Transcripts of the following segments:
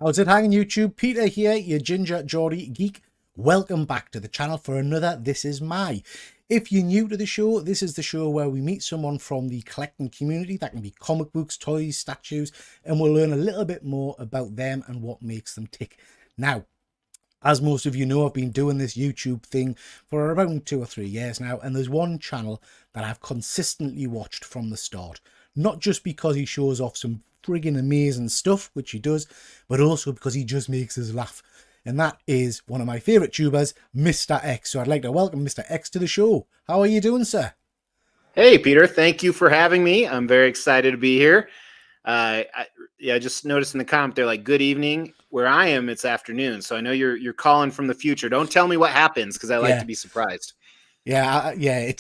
How's it hanging, YouTube? Peter here, your ginger Geordie geek. Welcome back to the channel for another This Is My. If you're new to the show, this is the show where we meet someone from the collecting community. That can be comic books, toys, statues, and we'll learn a little bit more about them and what makes them tick. Now, as most of you know, I've been doing this YouTube thing for around 2 or 3 years now, and there's one channel that I've consistently watched from the start. Not just because he shows off some friggin' amazing stuff, which he does, but also because he just makes us laugh. And that is one of my favourite tubers, Mr. X. So I'd like to welcome Mr. X to the show. How are you doing, sir? Hey, Peter. Thank you for having me. I'm very excited to be here. I just noticed in the comment they're like, good evening. Where I am, it's afternoon. So I know you're calling from the future. Don't tell me what happens because I like to be surprised. Yeah, it's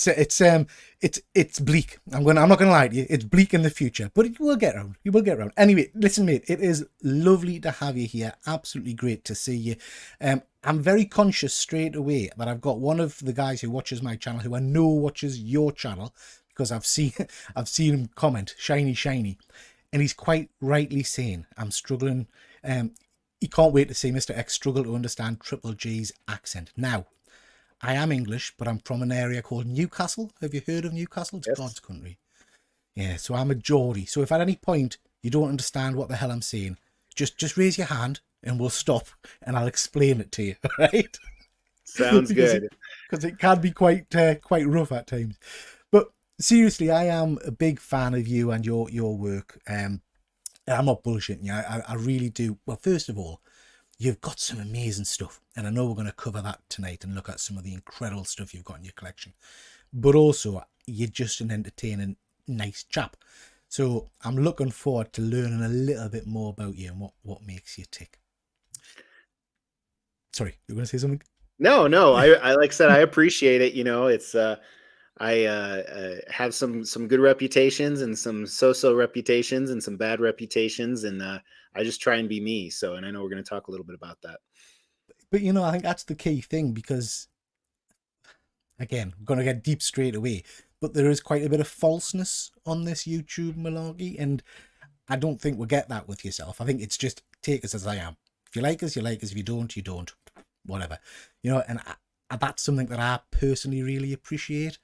bleak. I'm not gonna lie to you. It's bleak in the future, but we'll get around. You will get around. Anyway, listen, mate. It is lovely to have you here. Absolutely great to see you. I'm very conscious straight away that I've got one of the guys who watches my channel, who I know watches your channel, because I've seen him comment shiny, and he's quite rightly saying I'm struggling. He can't wait to see Mr. X struggle to understand Triple G's accent. Now, I am English, but I'm from an area called Newcastle. Have you heard of Newcastle? It's God's country. Yeah, so I'm a Geordie. So if at any point you don't understand what the hell I'm saying, just raise your hand and we'll stop and I'll explain it to you, right? Sounds good. Because it can be quite rough at times. But seriously, I am a big fan of you and your work. And I'm not bullshitting you. I really do. Well, first of all, you've got some amazing stuff, and I know we're going to cover that tonight and look at some of the incredible stuff you've got in your collection. But also, you're just an entertaining, nice chap. So I'm looking forward to learning a little bit more about you and what makes you tick. Sorry, you're going to say something? No. I like I said, I appreciate it. You know, it's I have some good reputations and some so-so reputations and some bad reputations, and I just try and be me. So, and I know we're going to talk a little bit about that. But you know, I think that's the key thing, because again, we're going to get deep straight away, but there is quite a bit of falseness on this YouTube malarkey, and I don't think we'll get that with yourself. I think it's just take us as I am. If you like us, you like us. If you don't, you don't. Whatever. You know, and that's something that I personally really appreciate.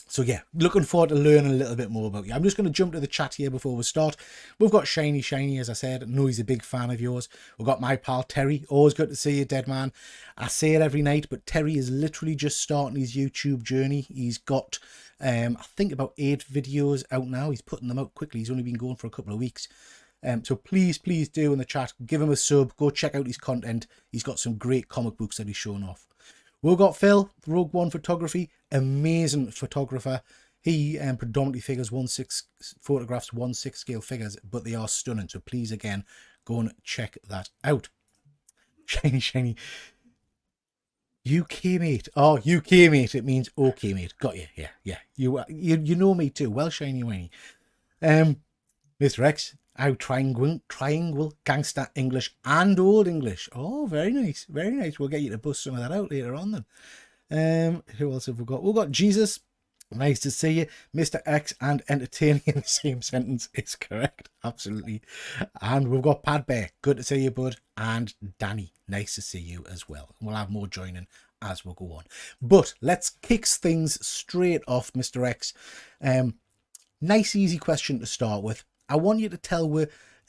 So yeah, looking forward to learning a little bit more about you. I'm just going to jump to the chat here before we start. We've got Shiny, as I said. I know he's a big fan of yours. We've got my pal Terry. Always good to see you, dead man. I say it every night, but Terry is literally just starting his YouTube journey. He's got, I think, about 8 videos out now. He's putting them out quickly. He's only been going for a couple of weeks. So please do in the chat, give him a sub. Go check out his content. He's got some great comic books that he's showing off. We've got Phil, Rogue One Photography, amazing photographer. He predominantly photographs 1/6 scale figures, but they are stunning. So please, again, go and check that out. Shiny. UK mate. Oh, UK mate. It means okay mate. Got you. Yeah. You know me too. Well, Shiny Winey. Mr. X. How triangle, gangster English and old English. Oh, very nice. We'll get you to bust some of that out later on then. Who else have we got? We've got Jesus. Nice to see you. Mr. X and entertaining in the same sentence is correct. Absolutely. And we've got Pad Bear. Good to see you, bud. And Danny. Nice to see you as well. We'll have more joining as we'll go on. But let's kick things straight off, Mr. X. Nice, easy question to start with. I want you to tell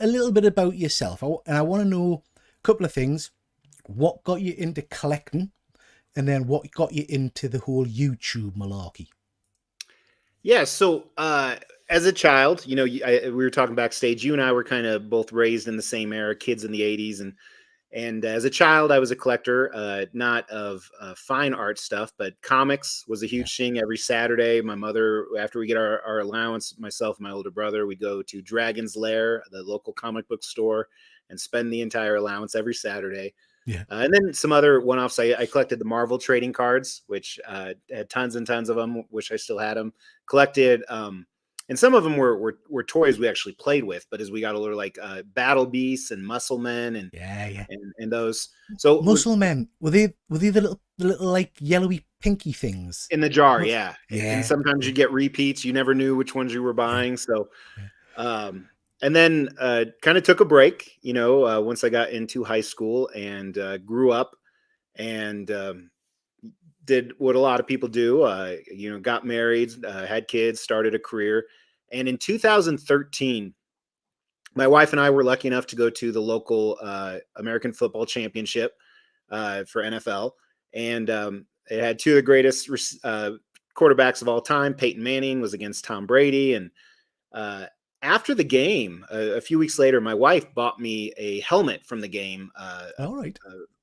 a little bit about yourself, and I want to know a couple of things. What got you into collecting, and then what got you into the whole YouTube malarkey? Yeah, so as a child, you know, we were talking backstage. You and I were kind of both raised in the same era, kids in the 80s, and as a child, I was a collector, not of fine art stuff, but comics was a huge thing. Every Saturday, my mother, after we get our allowance, myself and my older brother, we go to Dragon's Lair, the local comic book store, and spend the entire allowance every Saturday. Yeah. And then some other one-offs. I collected the Marvel trading cards, which had tons and tons of them. Wish I still had them. Collected and some of them were toys we actually played with, but as we got older, like Battle Beasts and Muscle Men and those. So Muscle Men, were they the little like yellowy pinky things in the jar? Yeah. And sometimes you get repeats. You never knew which ones you were buying. So and then kind of took a break, once I got into high school and grew up and did what a lot of people do. Got married, had kids, started a career, and in 2013, my wife and I were lucky enough to go to the local American Football Championship for NFL, and it had two of the greatest quarterbacks of all time. Peyton Manning was against Tom Brady, and uh, after the game, a few weeks later, my wife bought me a helmet from the game, All right.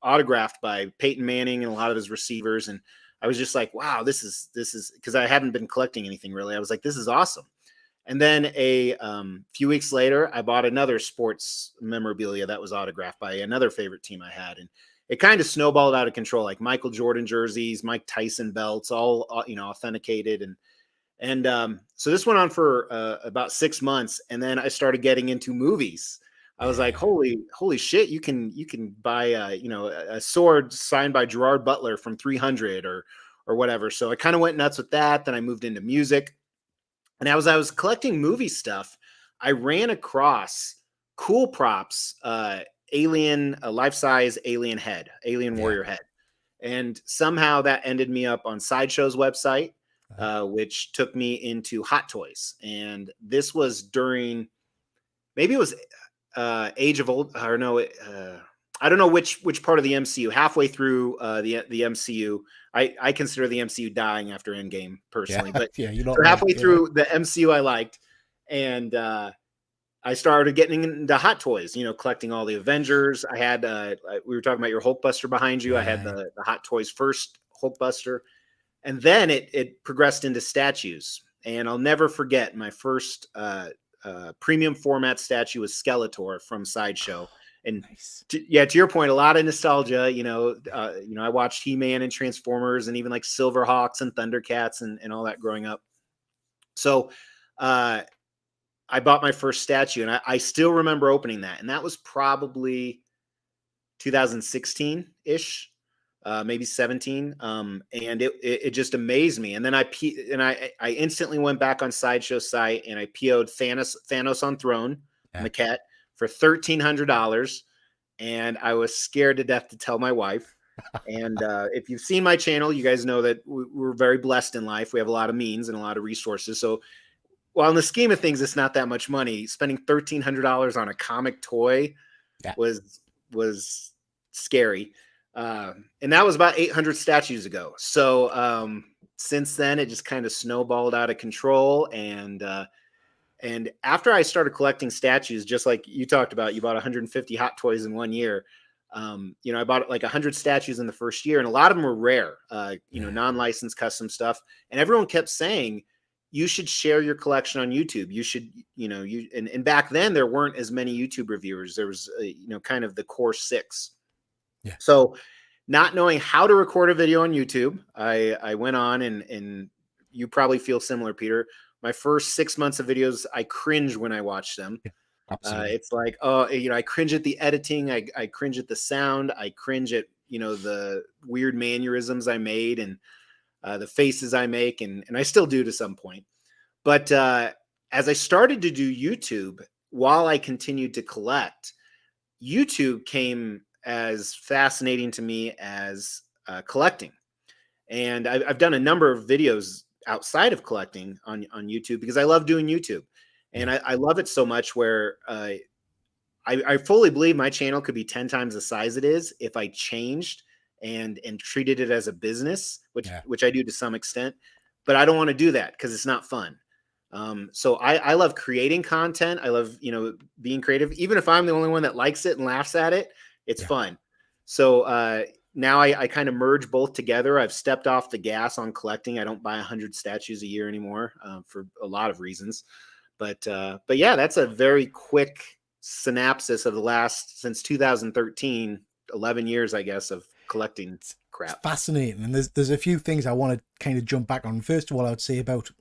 autographed by Peyton Manning and a lot of his receivers. And I was just like, wow, this is because I haven't been collecting anything really. I was like, this is awesome. And then a few weeks later, I bought another sports memorabilia that was autographed by another favorite team I had, and it kind of snowballed out of control. Like Michael Jordan jerseys, Mike Tyson belts, all authenticated, and so this went on for about 6 months, and then I started getting into movies. I was like, Yeah. holy shit! You can buy a sword signed by Gerard Butler from 300 or whatever. So I kind of went nuts with that. Then I moved into music. And as I was collecting movie stuff, I ran across cool props, alien, a life-size alien head, alien Yeah. warrior head. And somehow that ended me up on Sideshow's website, Right. which took me into Hot Toys. And this was during, maybe it was Age of Old, or no, I don't know which part of the MCU. Halfway through the MCU, I consider the MCU dying after Endgame Yeah. personally, but Yeah. You're not so wrong. halfway You're right. through the MCU I liked, and I started getting into Hot Toys. Collecting all the Avengers. I had we were talking about your Hulkbuster behind you. I had Yeah. the Hot Toys first Hulkbuster, and then it progressed into statues. And I'll never forget my first premium format statue was Skeletor from Sideshow. And Nice. to your point, a lot of nostalgia. I watched He-Man and Transformers, and even like Silverhawks and Thundercats and all that growing up. So uh, I bought my first statue, and I still remember opening that, and that was probably 2016 ish, maybe 17. And it just amazed me. And then I instantly went back on Sideshow site and I PO'd Thanos on Throne Yeah. maquette for $1,300, and I was scared to death to tell my wife. And if you've seen my channel, you guys know that we're very blessed in life. We have a lot of means and a lot of resources. So while in the scheme of things, it's not that much money, spending $1,300 on a comic toy Yeah. was scary. And that was about 800 statues ago. So since then, it just kind of snowballed out of control. And after I started collecting statues, just like you talked about, you bought 150 Hot Toys in 1 year. I bought like 100 statues in the first year, and a lot of them were rare, Yeah. non-licensed custom stuff. And everyone kept saying, you should share your collection on YouTube. You should, and back then there weren't as many YouTube reviewers. There was, kind of the core six. Yeah. So not knowing how to record a video on YouTube, I went on and you probably feel similar, Peter. My first 6 months of videos, I cringe when I watch them. Yeah. Absolutely. It's like, I cringe at the editing. I cringe at the sound. I cringe at, the weird mannerisms I made and the faces I make. And I still do to some point. But as I started to do YouTube, while I continued to collect, YouTube came as fascinating to me as collecting. And I've done a number of videos outside of collecting on YouTube because I love doing YouTube. And Yeah. I love it so much where I fully believe my channel could be 10 times the size it is if I changed and treated it as a business, Yeah. which I do to some extent. But I don't want to do that because it's not fun. So I love creating content. I love, being creative. Even if I'm the only one that likes it and laughs at it, it's Yeah. fun. So now I kind of merge both together. I've stepped off the gas on collecting. I don't buy 100 statues a year anymore for a lot of reasons. But yeah, that's a very quick synopsis of the last, since 2013, 11 years, I guess, of collecting It's crap. fascinating, and there's a few things I want to kind of jump back on. First of all, I would say about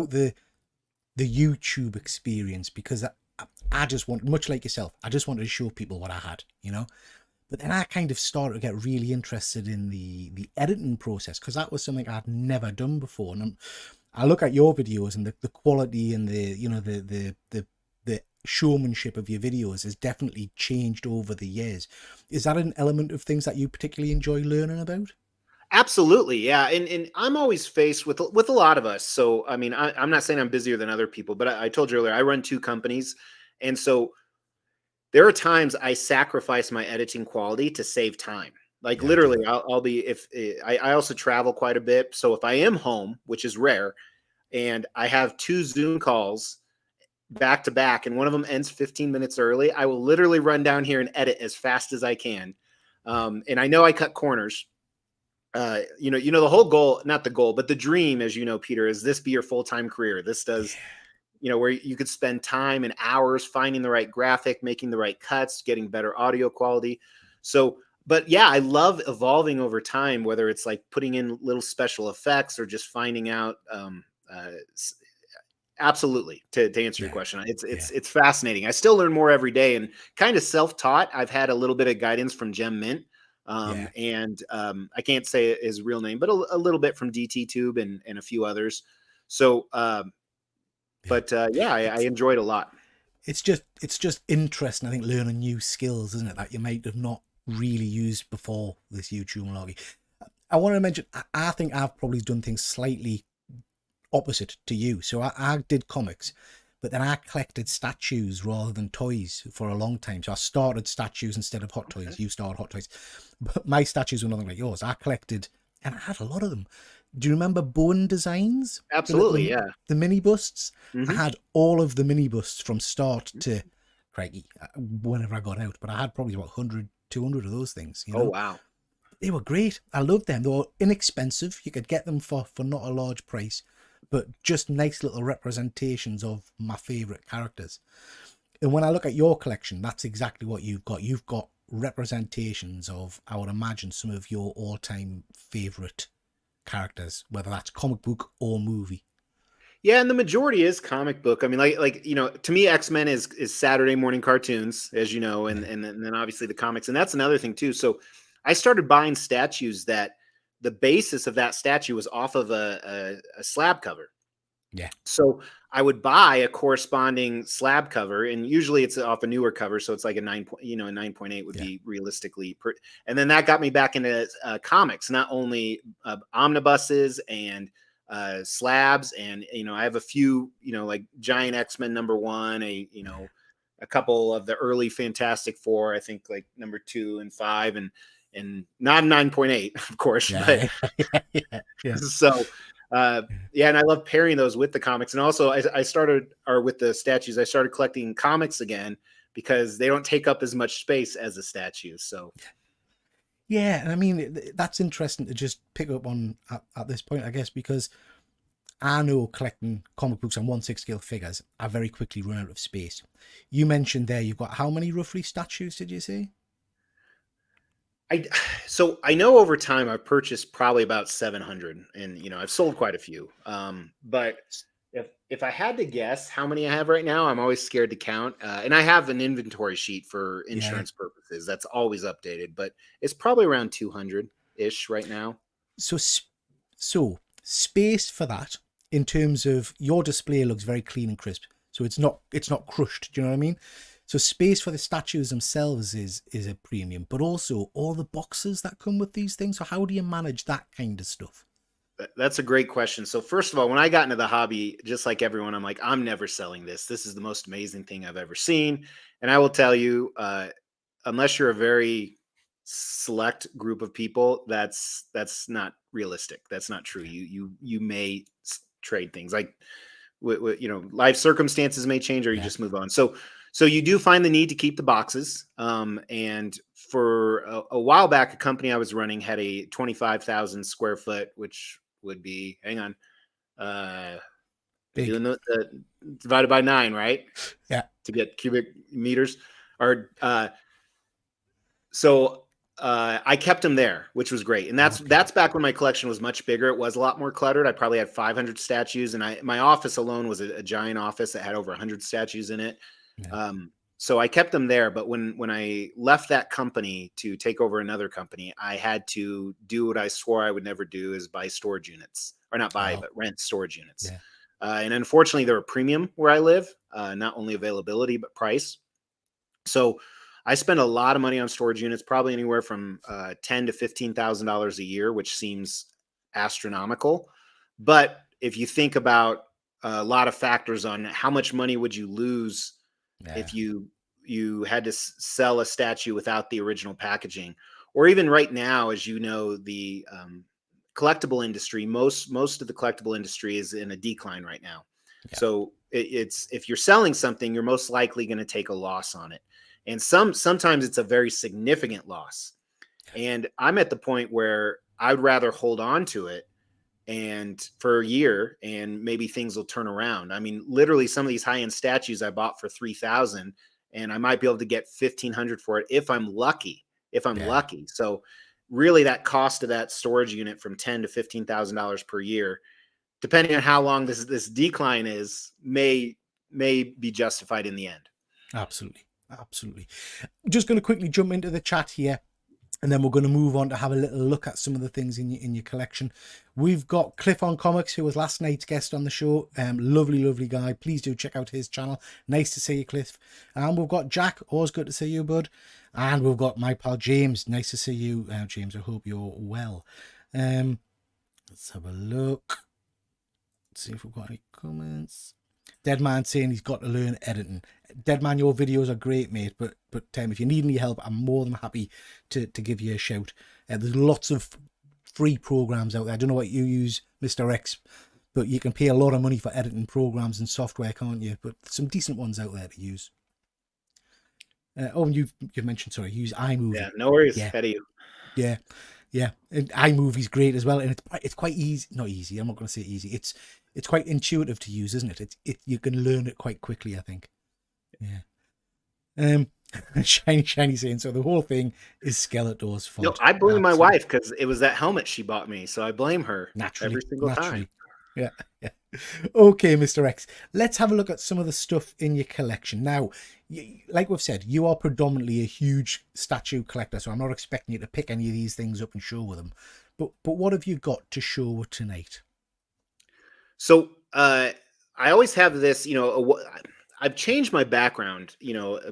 the YouTube experience, because I just want, much like yourself, I just wanted to show people what I had, But then I kind of started to get really interested in the editing process, because that was something I'd never done before. And I look at your videos and the quality and the showmanship of your videos has definitely changed over the years. Is that an element of things that you particularly enjoy learning about? Absolutely, yeah, and I'm always faced with a lot of us. So, I mean, I'm not saying I'm busier than other people, but I told you earlier, I run 2 companies, and so there are times I sacrifice my editing quality to save time. Like, Yeah, I get literally, that. I'll be if I also travel quite a bit, so if I am home, which is rare, and I have 2 Zoom calls back to back, and one of them ends 15 minutes early, I will literally run down here and edit as fast as I can. Yeah, And I know I cut corners. The whole goal, not the goal, but the dream, as you know, Peter, is this be your full time career? This does, where you could spend time and hours finding the right graphic, making the right cuts, getting better audio quality. So, but yeah, I love evolving over time, whether it's like putting in little special effects or just finding out. Absolutely. To answer your yeah, question, yeah, it's fascinating. I still learn more every day, and kind of self taught. I've had a little bit of guidance from Gem Mint, yeah, and I can't say his real name, but a little bit from DT Tube and a few others. So, yeah. yeah, I It's enjoyed a lot. it's just interesting. I think learning new skills, isn't it, that you might have not really used before this YouTube malarkey. I want to mention, I think I've probably done things slightly opposite to you. So I did comics, but then I collected statues rather than toys for a long time. So I started statues instead of hot Okay. toys. You started hot toys, but my statues were nothing like yours. I collected, and I had a lot of them. Do you remember Bowen Designs? The Absolutely, little yeah. the mini busts. I Hmm. had all of the mini busts from start to crikey whenever I got out. But I had probably about 100, 200 of those things. Oh wow. They were great. I loved them. They were inexpensive. You could get them for not a large price, but just nice little representations of my favorite characters. And when I look at your collection, that's exactly what you've got. You've got representations of, I would imagine, some of your all-time favorite characters, whether that's comic book or movie. Yeah, and the majority is comic book. I mean, to me, X-Men is Saturday morning cartoons, as you know, and Yeah. and then obviously the comics, and that's another thing too. So I started buying statues that the basis of that statue was off of a slab cover. Yeah. So I would buy a corresponding slab cover, and usually it's off a newer cover, so it's like a 9.8 would Yeah. be realistically. And then that got me back into comics, not only omnibuses and slabs, and I have a few, like Giant X-Men #1, a couple of the early Fantastic Four, I think like #2 and 5, and not 9.8, of course, but Yeah. Yeah. Yeah. Yeah. so, uh, yeah, and I love pairing those with the comics. And also, I started, or with the statues, I started collecting comics again because they don't take up as much space as a statue. So, Yeah, and I mean that's interesting to just pick up on at this point, I guess, because I know collecting comic books and 1/6 scale figures, I very quickly run out of space. You mentioned there you've got how many roughly statues, did you say? I, so I know over time I've purchased probably about 700, and I've sold quite a few. But if I had to guess how many I have right now, I'm always scared to count. And I have an inventory sheet for Yeah. insurance purposes that's always updated, but it's probably around 200 ish right now. So, so space for that in terms of your display looks very clean and crisp. So it's not crushed. Do you know what I mean? So space for the statues themselves is a premium, but also all the boxes that come with these things. So how do you manage that kind of stuff? That's a great question. So first of all, when I got into the hobby, just like everyone, I'm like, I'm never selling this. This is the most amazing thing I've ever seen. And I will tell you, unless you're a very select group of people, that's not realistic. That's not true. You may trade things like, life circumstances may change, or you Yeah. just move on. So you do find the need to keep the boxes. And for a while back, a company I was running had a 25,000 square foot, which would be, hang on, Big. doing the divided by 9, right? Yeah. To get cubic meters. Or so I kept them there, which was great. And Okay. that's back when my collection was much bigger. It was a lot more cluttered. I probably had 500 statues, and my office alone was a giant office that had over 100 statues in it. Yeah. So I kept them there. But when I left that company to take over another company, I had to do what I swore I would never do: is buy storage units, or not buy, Oh, but rent storage units. yeah. And unfortunately, they're a premium where I live, not only availability, but price. So I spend a lot of money on storage units, probably anywhere from $10,000 to $15,000 a year, which seems astronomical. But if you think about a lot of factors on how much money would you lose if you had to sell a statue without the original packaging, or even right now, as you know, the collectible industry, most of the collectible industry is in a decline right now. Yeah. So it's if you're selling something, you're most likely going to take a loss on it, and sometimes it's a very significant loss. And I'm at the point where I'd rather hold on to it and for a year, and maybe things will turn around. I mean, literally, some of these high-end statues I bought for 3,000, and I might be able to get 1,500 for it if I'm lucky. So really, that cost of that storage unit from $10,000 to $15,000 per year, depending on how long this decline is, may be justified in the end. Absolutely. Just going to quickly jump into the chat here, and then we're going to move on to have a little look at some of the things in your collection. We've got Cliff on Comics, who was last night's guest on the show. Lovely guy. Please do check out his channel. Nice to see you, Cliff. And we've got Jack. Always good to see you, bud. And we've got my pal James. Nice to see you, James. I hope you're well. Let's have a look. Let's see if we've got any comments. Deadman saying he's got to learn editing. Deadman, your videos are great, mate. But if you need any help, I'm more than happy to give you a shout. There's lots of free programs out there. I don't know what you use, Mr. X, but you can pay a lot of money for editing programs and software, can't you? But some decent ones out there to use. And you've mentioned, sorry, use iMovie. Yeah, no worries. Ahead of you. Yeah. And iMovie's great as well, and it's quite easy. Not easy. I'm not going to say easy. It's quite intuitive to use, isn't it? You can learn it quite quickly, I think. Yeah. Shiny saying, so the whole thing is Skeletor's fault. No, I blame my wife because it was that helmet she bought me, so I blame her every single time. Yeah. Okay, Mr. X, let's have a look at some of the stuff in your collection. Now, like we've said, you are predominantly a huge statue collector, so I'm not expecting you to pick any of these things up and show with them. But what have you got to show tonight? So I always have this, I've changed my background,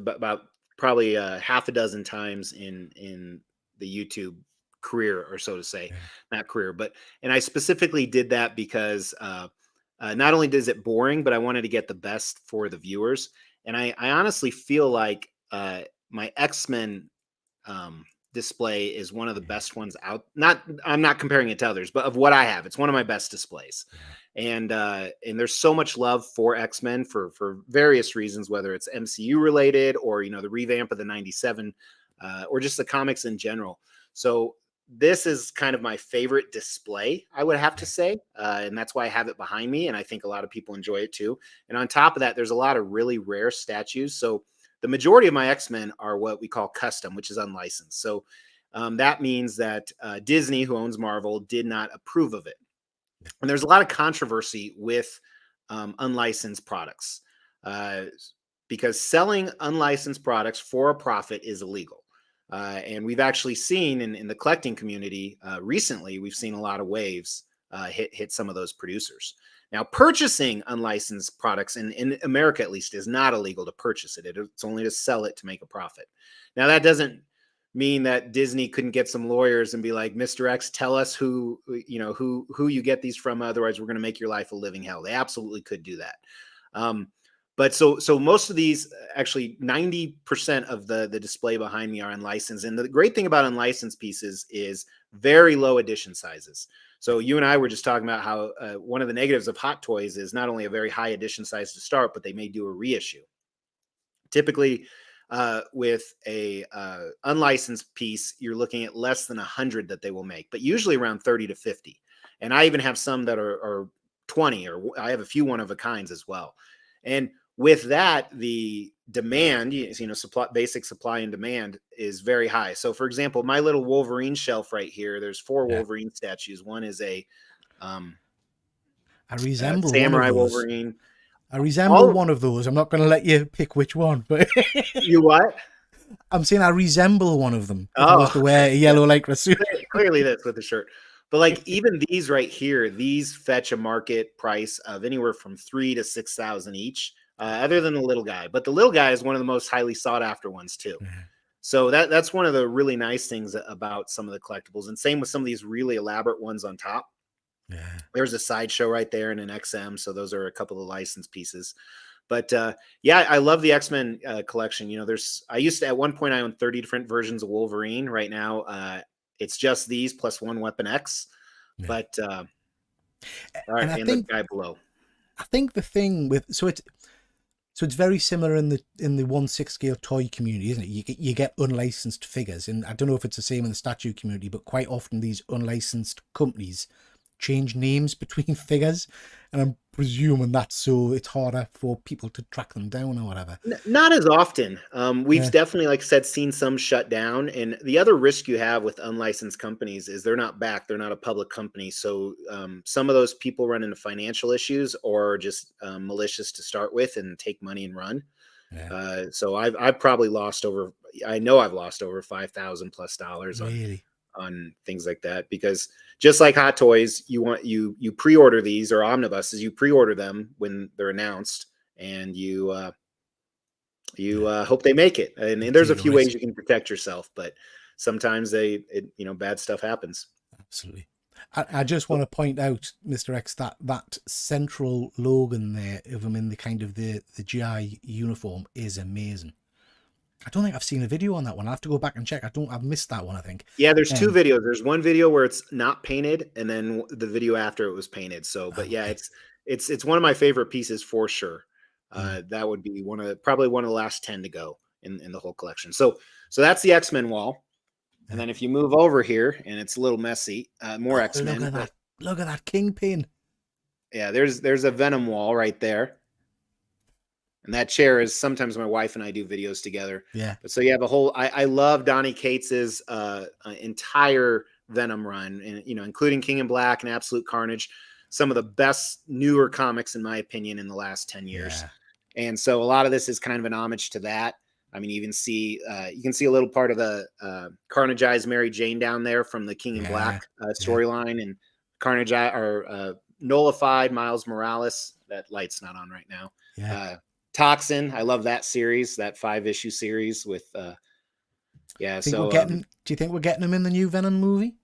about probably half a dozen times in the YouTube career, or so to say. Not career, and I specifically did that because not only is it boring, but I wanted to get the best for the viewers. And I honestly feel like my X-Men display is one of the best ones out. I'm not comparing it to others, but of what I have, it's one of my best displays. And there's so much love for X-Men for various reasons, whether it's MCU related or, the revamp of the 97 or just the comics in general. So this is kind of my favorite display, I would have to say. And that's why I have it behind me. And I think a lot of people enjoy it too. And on top of that, there's a lot of really rare statues. So the majority of my X-Men are what we call custom, which is unlicensed. So that means that Disney, who owns Marvel, did not approve of it. And there's a lot of controversy with unlicensed products because selling unlicensed products for a profit is illegal. And we've actually seen in the collecting community recently, we've seen a lot of waves hit some of those producers. Now, purchasing unlicensed products in America, at least, is not illegal to purchase it. It's only to sell it to make a profit. Now, that doesn't mean that Disney couldn't get some lawyers and be like, Mr. X, tell us who you get these from. Otherwise, we're going to make your life a living hell. They absolutely could do that. But so most of these, actually 90% of the display behind me are unlicensed. And the great thing about unlicensed pieces is very low edition sizes. So you and I were just talking about how one of the negatives of Hot Toys is not only a very high edition size to start, but they may do a reissue. Typically, with a unlicensed piece, you're looking at less than 100 that they will make, but usually around 30 to 50. And I even have some that are 20, or I have a few one-of-a-kinds as well. And with that, the demand, basic supply and demand is very high. So, for example, my little Wolverine shelf right here, there's 4 Wolverine statues. One is a I resemble Samurai one of those. Wolverine. I resemble one of those. I'm not going to let you pick which one, but you what? I'm saying I resemble one of them. If I was to wear a yellow lycra suit. Clearly, that's with the shirt. But like even these right here, these fetch a market price of anywhere from 3,000 to 6,000 each, other than the little guy. But the little guy is one of the most highly sought after ones too. So that's one of the really nice things about some of the collectibles, and same with some of these really elaborate ones on top. Yeah. There's a sideshow right there and an XM, so those are a couple of licensed pieces. But yeah, I love the X-Men collection. You know, I used to at one point I owned 30 different versions of Wolverine. Right now, it's just these plus one Weapon X. Yeah. But all right, and I and think the guy below. I think the thing with so it's very similar in the 1/6 scale toy community, isn't it? You get unlicensed figures, and I don't know if it's the same in the statue community, but quite often these unlicensed companies change names between figures, and I'm presuming that's so it's harder for people to track them down or whatever. Not as often. We've Yeah. definitely, like I said, seen some shut down. And the other risk you have with unlicensed companies is they're not back. They're not a public company. So some of those people run into financial issues or just malicious to start with and take money and run. Yeah. So I've probably lost over. I know I've lost over $5,000+ Really? on things like that, because just like Hot Toys, you pre-order these, or omnibuses, you pre-order them when they're announced, and you hope they make it. And there's a few ways you can protect yourself, but sometimes bad stuff happens. Absolutely. I just want to point out, Mr. X, that central Logan there of him in the kind of the GI uniform is amazing. I don't think I've seen a video on that one. I have to go back and check. I've missed that one, I think. Yeah, there's two videos. There's one video where it's not painted, and then the video after it was painted. So, but yeah, it's one of my favorite pieces for sure. That would be probably one of the last 10 to go in the whole collection. So that's the X-Men wall. And then if you move over here, and it's a little messy, more X-Men. Look at that! Look at that Kingpin. Yeah, there's a Venom wall right there. And that chair is sometimes my wife and I do videos together. Yeah. But so you have a whole. I love Donny Cates's entire Venom run, and including King in Black and Absolute Carnage, some of the best newer comics in my opinion in the last 10 years. Yeah. And so a lot of this is kind of an homage to that. I mean, you can see a little part of the Carnageized Mary Jane down there from the King in Black storyline, and Carnage or nullified Miles Morales. That light's not on right now. Yeah. Toxin, I love that series, that 5-issue series with do you think we're getting him in the new Venom movie?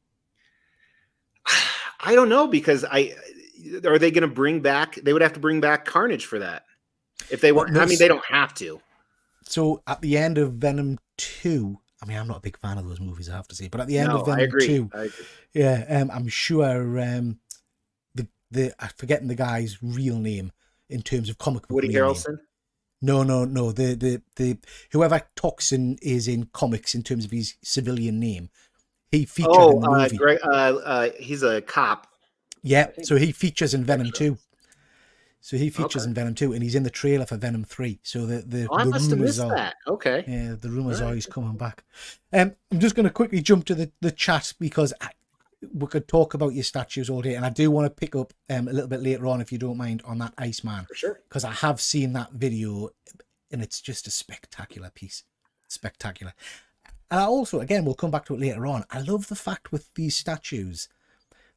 I don't know, because are they going to bring back? They would have to bring back Carnage for that. If they were, I mean, they don't have to. So at the end of Venom 2, I mean, I'm not a big fan of those movies, I have to say, but at the end of Venom 2, I'm sure I'm forgetting the guy's real name in terms of comic book. Woody Harrelson. No. The whoever Toxin is in comics in terms of his civilian name, he featured in the movie. He's a cop. Yeah, so he features in Venom 2. In Venom 2, and he's in the trailer for Venom 3. So the I must have missed that. Okay. Yeah, the rumors are he's coming back. I'm just going to quickly jump to the chat, because we could talk about your statues all day, and I do want to pick up a little bit later on, if you don't mind, on that Iceman. For sure. Because I have seen that video, and it's just a spectacular piece. Spectacular. And I also, again, we'll come back to it later on, I love the fact with these statues,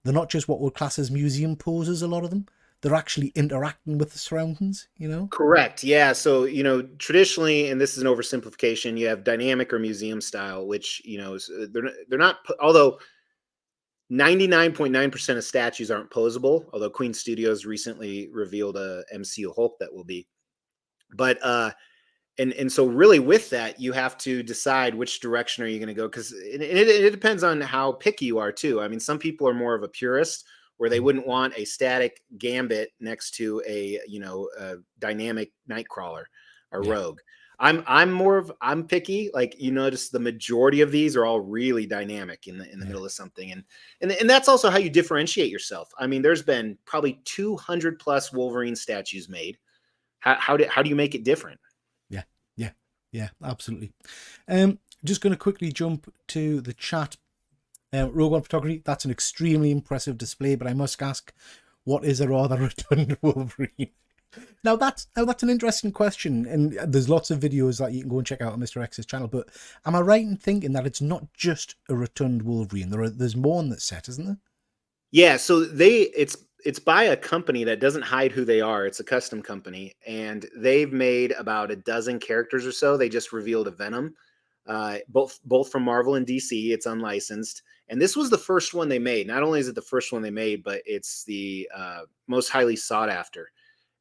they're not just what we'll class as museum poses, a lot of them. They're actually interacting with the surroundings, Correct. Yeah. So, traditionally, and this is an oversimplification, you have dynamic or museum style, which, they're not, although 99.9% of statues aren't posable, although Queen Studios recently revealed a MCU Hulk that will be. But and so really with that, you have to decide which direction are you going to go, because it depends on how picky you are too. I mean, some people are more of a purist, where they wouldn't want a static Gambit next to a dynamic Nightcrawler or Rogue. I'm picky. Like, you notice the majority of these are all really dynamic in the middle of something. And that's also how you differentiate yourself. I mean, there's been probably 200+ Wolverine statues made. How do you make it different? Yeah, absolutely. Just going to quickly jump to the chat. Rogue One Photography, that's an extremely impressive display, but I must ask, what is a rather rotund Wolverine? Now that's an interesting question, and there's lots of videos that you can go and check out on Mr. X's channel, but am I right in thinking that it's not just a rotund Wolverine? There's more on that set, isn't there? Yeah, so it's by a company that doesn't hide who they are. It's a custom company, and they've made about a dozen characters or so. They just revealed a Venom, both from Marvel and DC. It's unlicensed, and this was the first one they made. Not only is it the first one they made, but it's the most highly sought after.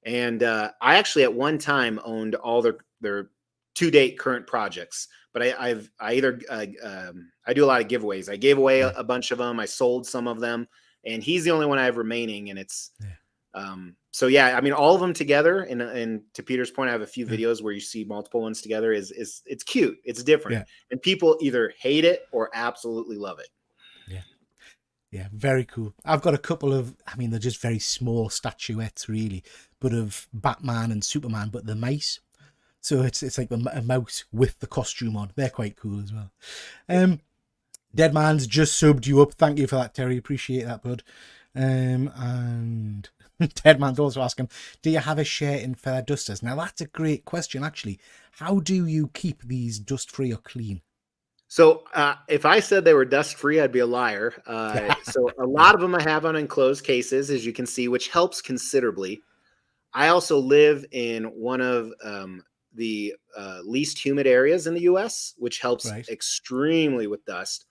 And I actually at one time owned all their to date current projects. But I either I do a lot of giveaways. I gave away Yeah. a bunch of them. I sold some of them, and he's the only one I have remaining. And it's Yeah. so yeah. I mean, all of them together. And to Peter's point, I have a few Yeah. videos where you see multiple ones together. Is it's cute. It's different, Yeah. and people either hate it or absolutely love it. Yeah. Yeah, very cool. I've got a couple of, I mean, they're just very small statuettes, really, but of Batman and Superman, but the mice. So it's like a mouse with the costume on. They're quite cool as well. Dead Man's just subbed you up. Thank you for that, Terry. Appreciate that, bud. And Dead Man's also asking, do you have a share in feather dusters? Now, that's a great question, actually. How do you keep these dust-free or clean? So if I said they were dust free, I'd be a liar. So a lot of them I have on enclosed cases, as you can see, which helps considerably. I also live in one of the least humid areas in the U.S., which helps Right. extremely with dust.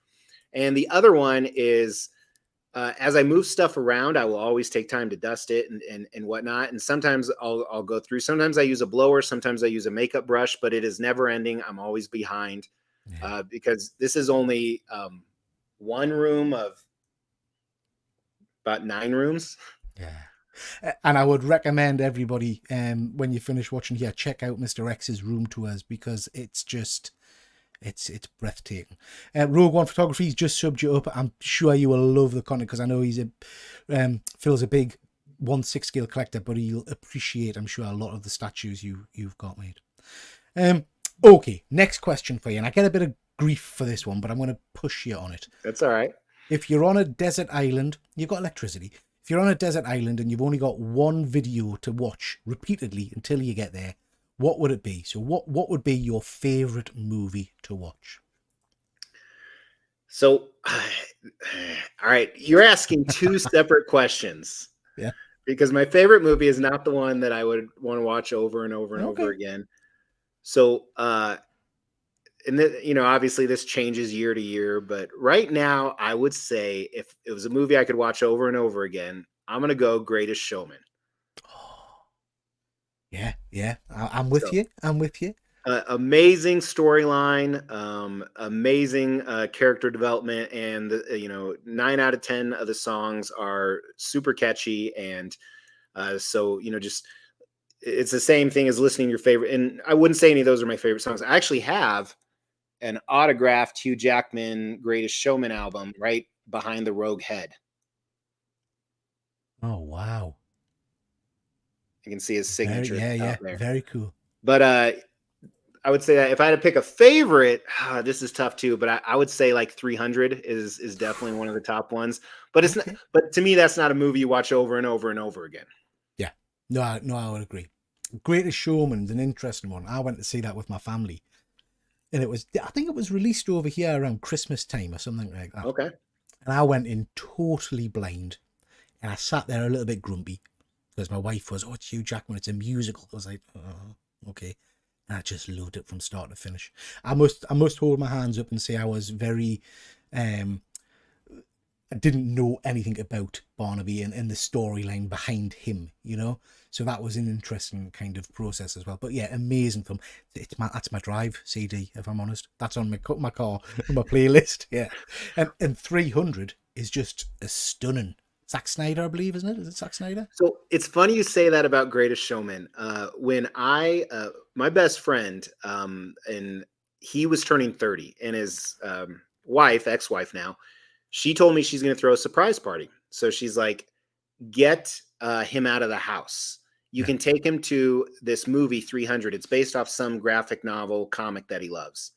And the other one is as I move stuff around, I will always take time to dust it and whatnot. And sometimes I'll go through. Sometimes I use a blower. Sometimes I use a makeup brush, but it is never ending. I'm always behind. Yeah. Because this is only one room of about 9 rooms. Yeah. And I would recommend everybody, when you finish watching here, check out Mr. X's room tours, because it's just, it's breathtaking. Rogue One Photography's just subbed you up. I'm sure you will love the content, because I know he's Phil's a big 1/6 scale collector, but he'll appreciate, I'm sure, a lot of the statues you've got made. Okay, next question for you, and I get a bit of grief for this one, but I'm going to push you on it. That's all right. If you're on a desert island, you've got electricity. If you're on a desert island and you've only got one video to watch repeatedly until you get there, what would it be? So what would be your favorite movie to watch? So, all right, you're asking two separate questions. Yeah. Because my favorite movie is not the one that I would want to watch over and over and over again. So, and obviously this changes year to year, but right now I would say if it was a movie I could watch over and over again, I'm going to go Greatest Showman. Yeah. I'm with you. I'm with you. Amazing storyline, amazing character development, and 9 out of 10 of the songs are super catchy, and so just it's the same thing as listening to your favorite. And I wouldn't say any of those are my favorite songs. I actually have an autographed Hugh Jackman Greatest Showman album right behind the Rogue head. Oh wow! You can see his signature out there. Very cool. But I would say that if I had to pick a favorite, this is tough too. But I would say like 300 is definitely one of the top ones. But it's not. But to me, that's not a movie you watch over and over and over again. Yeah, no, I would agree. Greatest Showman's an interesting one. I went to see that with my family, and I think it was released over here around Christmas time or something like that. Okay. And I went in totally blind, and I sat there a little bit grumpy because my wife was, "Oh, it's Hugh Jackman. It's a musical." I was like, "Oh, okay." And I just loved it from start to finish. I must hold my hands up and say I was very, I didn't know anything about Barnaby and the storyline behind him, So that was an interesting kind of process as well. But yeah, amazing film. That's my Drive CD, if I'm honest. That's on my car, on my playlist. Yeah, and 300 is just a stunning. Zack Snyder, I believe, isn't it? Is it Zack Snyder? So it's funny you say that about Greatest Showman. When my best friend, and he was turning 30, and his ex-wife now, she told me she's going to throw a surprise party. So she's like, get him out of the house. You can take him to this movie 300. It's based off some graphic novel comic that he loves.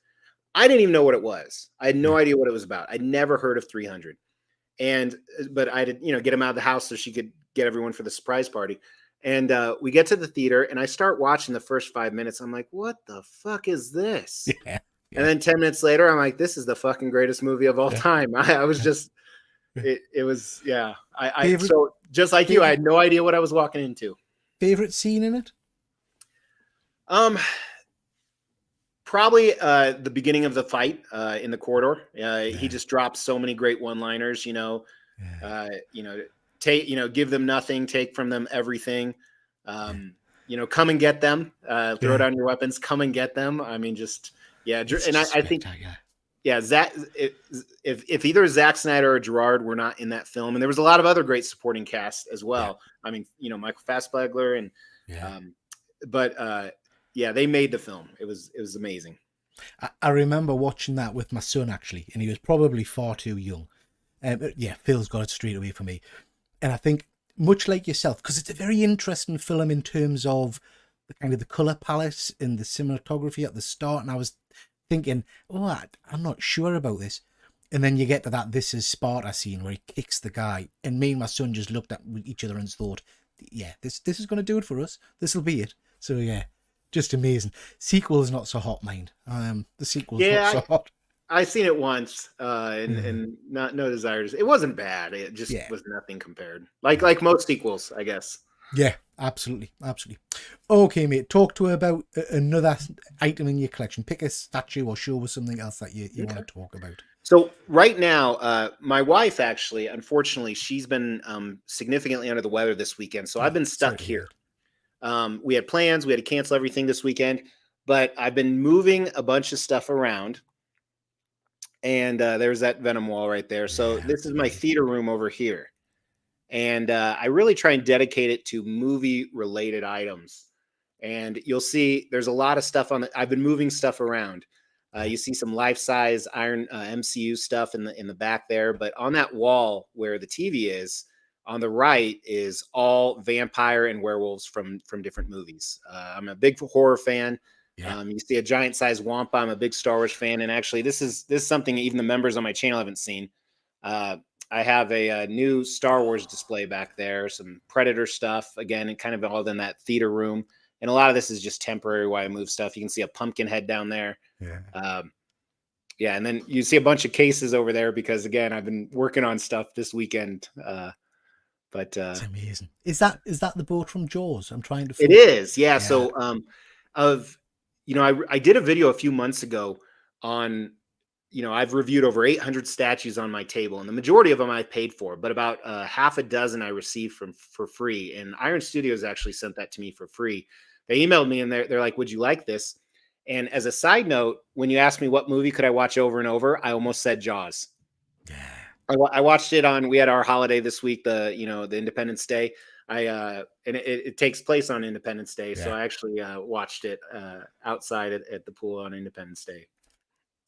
I didn't even know what it was. I had no idea what it was about. I'd never heard of 300. But I did, get him out of the house so she could get everyone for the surprise party. And we get to the theater and I start watching the first 5 minutes. I'm like, what the fuck is this? Yeah. And then 10 minutes later, I'm like, this is the fucking greatest movie of all time. I was just, it was, yeah. Favorite So just like you, I favorite had no idea what I was walking into. favorite scene in it? Um, Probably the beginning of the fight in the corridor. He Yeah, just drops so many great one-liners. yeah, You know, take, give them nothing, take from them everything. Come and get them. Throw yeah. down your weapons. Come and get them. I mean, just yeah. It's And just I think spectacular. yeah, Zach. If either Zack Snyder or Gerard were not in that film, and there was a lot of other great supporting cast as Yeah, well. I mean, Michael Fassbender and, yeah. um, but yeah, they made the film. It was amazing. I remember watching that with my son actually, and he was probably far too young. But yeah, Phil's got it straight away for me. And I think much like yourself, because it's a very interesting film in terms of the kind of the color palette and the cinematography at the start. And I was thinking, oh, I'm not sure about this. And then you get to that "This Is Sparta" scene where he kicks the guy, and me and my son just looked at each other and thought, yeah, this is going to do it for us. This will be it. So yeah, just amazing. Sequel is not so hot, mind. The sequel's not Yeah, so hot. I seen it once, and Yeah, not no desires. It wasn't bad. It just yeah, was nothing compared. Like most sequels, I guess. yeah, absolutely, absolutely. Okay, mate. Talk to her about another item in your collection. Pick a statue or show us something else that you want Okay. to talk about. So right now, my wife actually, unfortunately, she's been significantly under the weather this weekend. So I've Oh, been sorry stuck to hear here. that. We had plans. We had to cancel everything this weekend, but I've been moving a bunch of stuff around. And there's that Venom wall right there. So Yeah, this that's is my amazing. theater room over here. And I really try and dedicate it to movie related items. And you'll see there's a lot of stuff on it. I've been moving stuff around. Yeah, You see some life size Iron MCU stuff in the back there, but on that wall where the TV is, on the right is all vampire and werewolves from different movies. I'm a big horror fan. yeah, You see a giant size Wampa. I'm a big Star Wars fan, and actually, this is something even the members on my channel haven't seen. Uh, I have a new Star Wars display back there, some Predator stuff, again, and kind of all in that theater room. And a lot of this is just temporary while I move stuff. You can see a pumpkin head down there. yeah. Um, yeah, and then you see a bunch of cases over there because, again, I've been working on stuff this weekend. But It's amazing. Is that the boat from Jaws? I'm trying to. It is, yeah. Yeah, So, of I did a video a few months ago on, I've reviewed over 800 statues on my table, and the majority of them I paid for, but about half a dozen I received for free. And Iron Studios actually sent that to me for free. They emailed me and they're like, "Would you like this?" And as a side note, when you asked me what movie could I watch over and over, I almost said Jaws. yeah, I watched it on. We had our holiday this week, the Independence Day. And it takes place on Independence Day, so yeah. I actually watched it outside at the pool on Independence Day.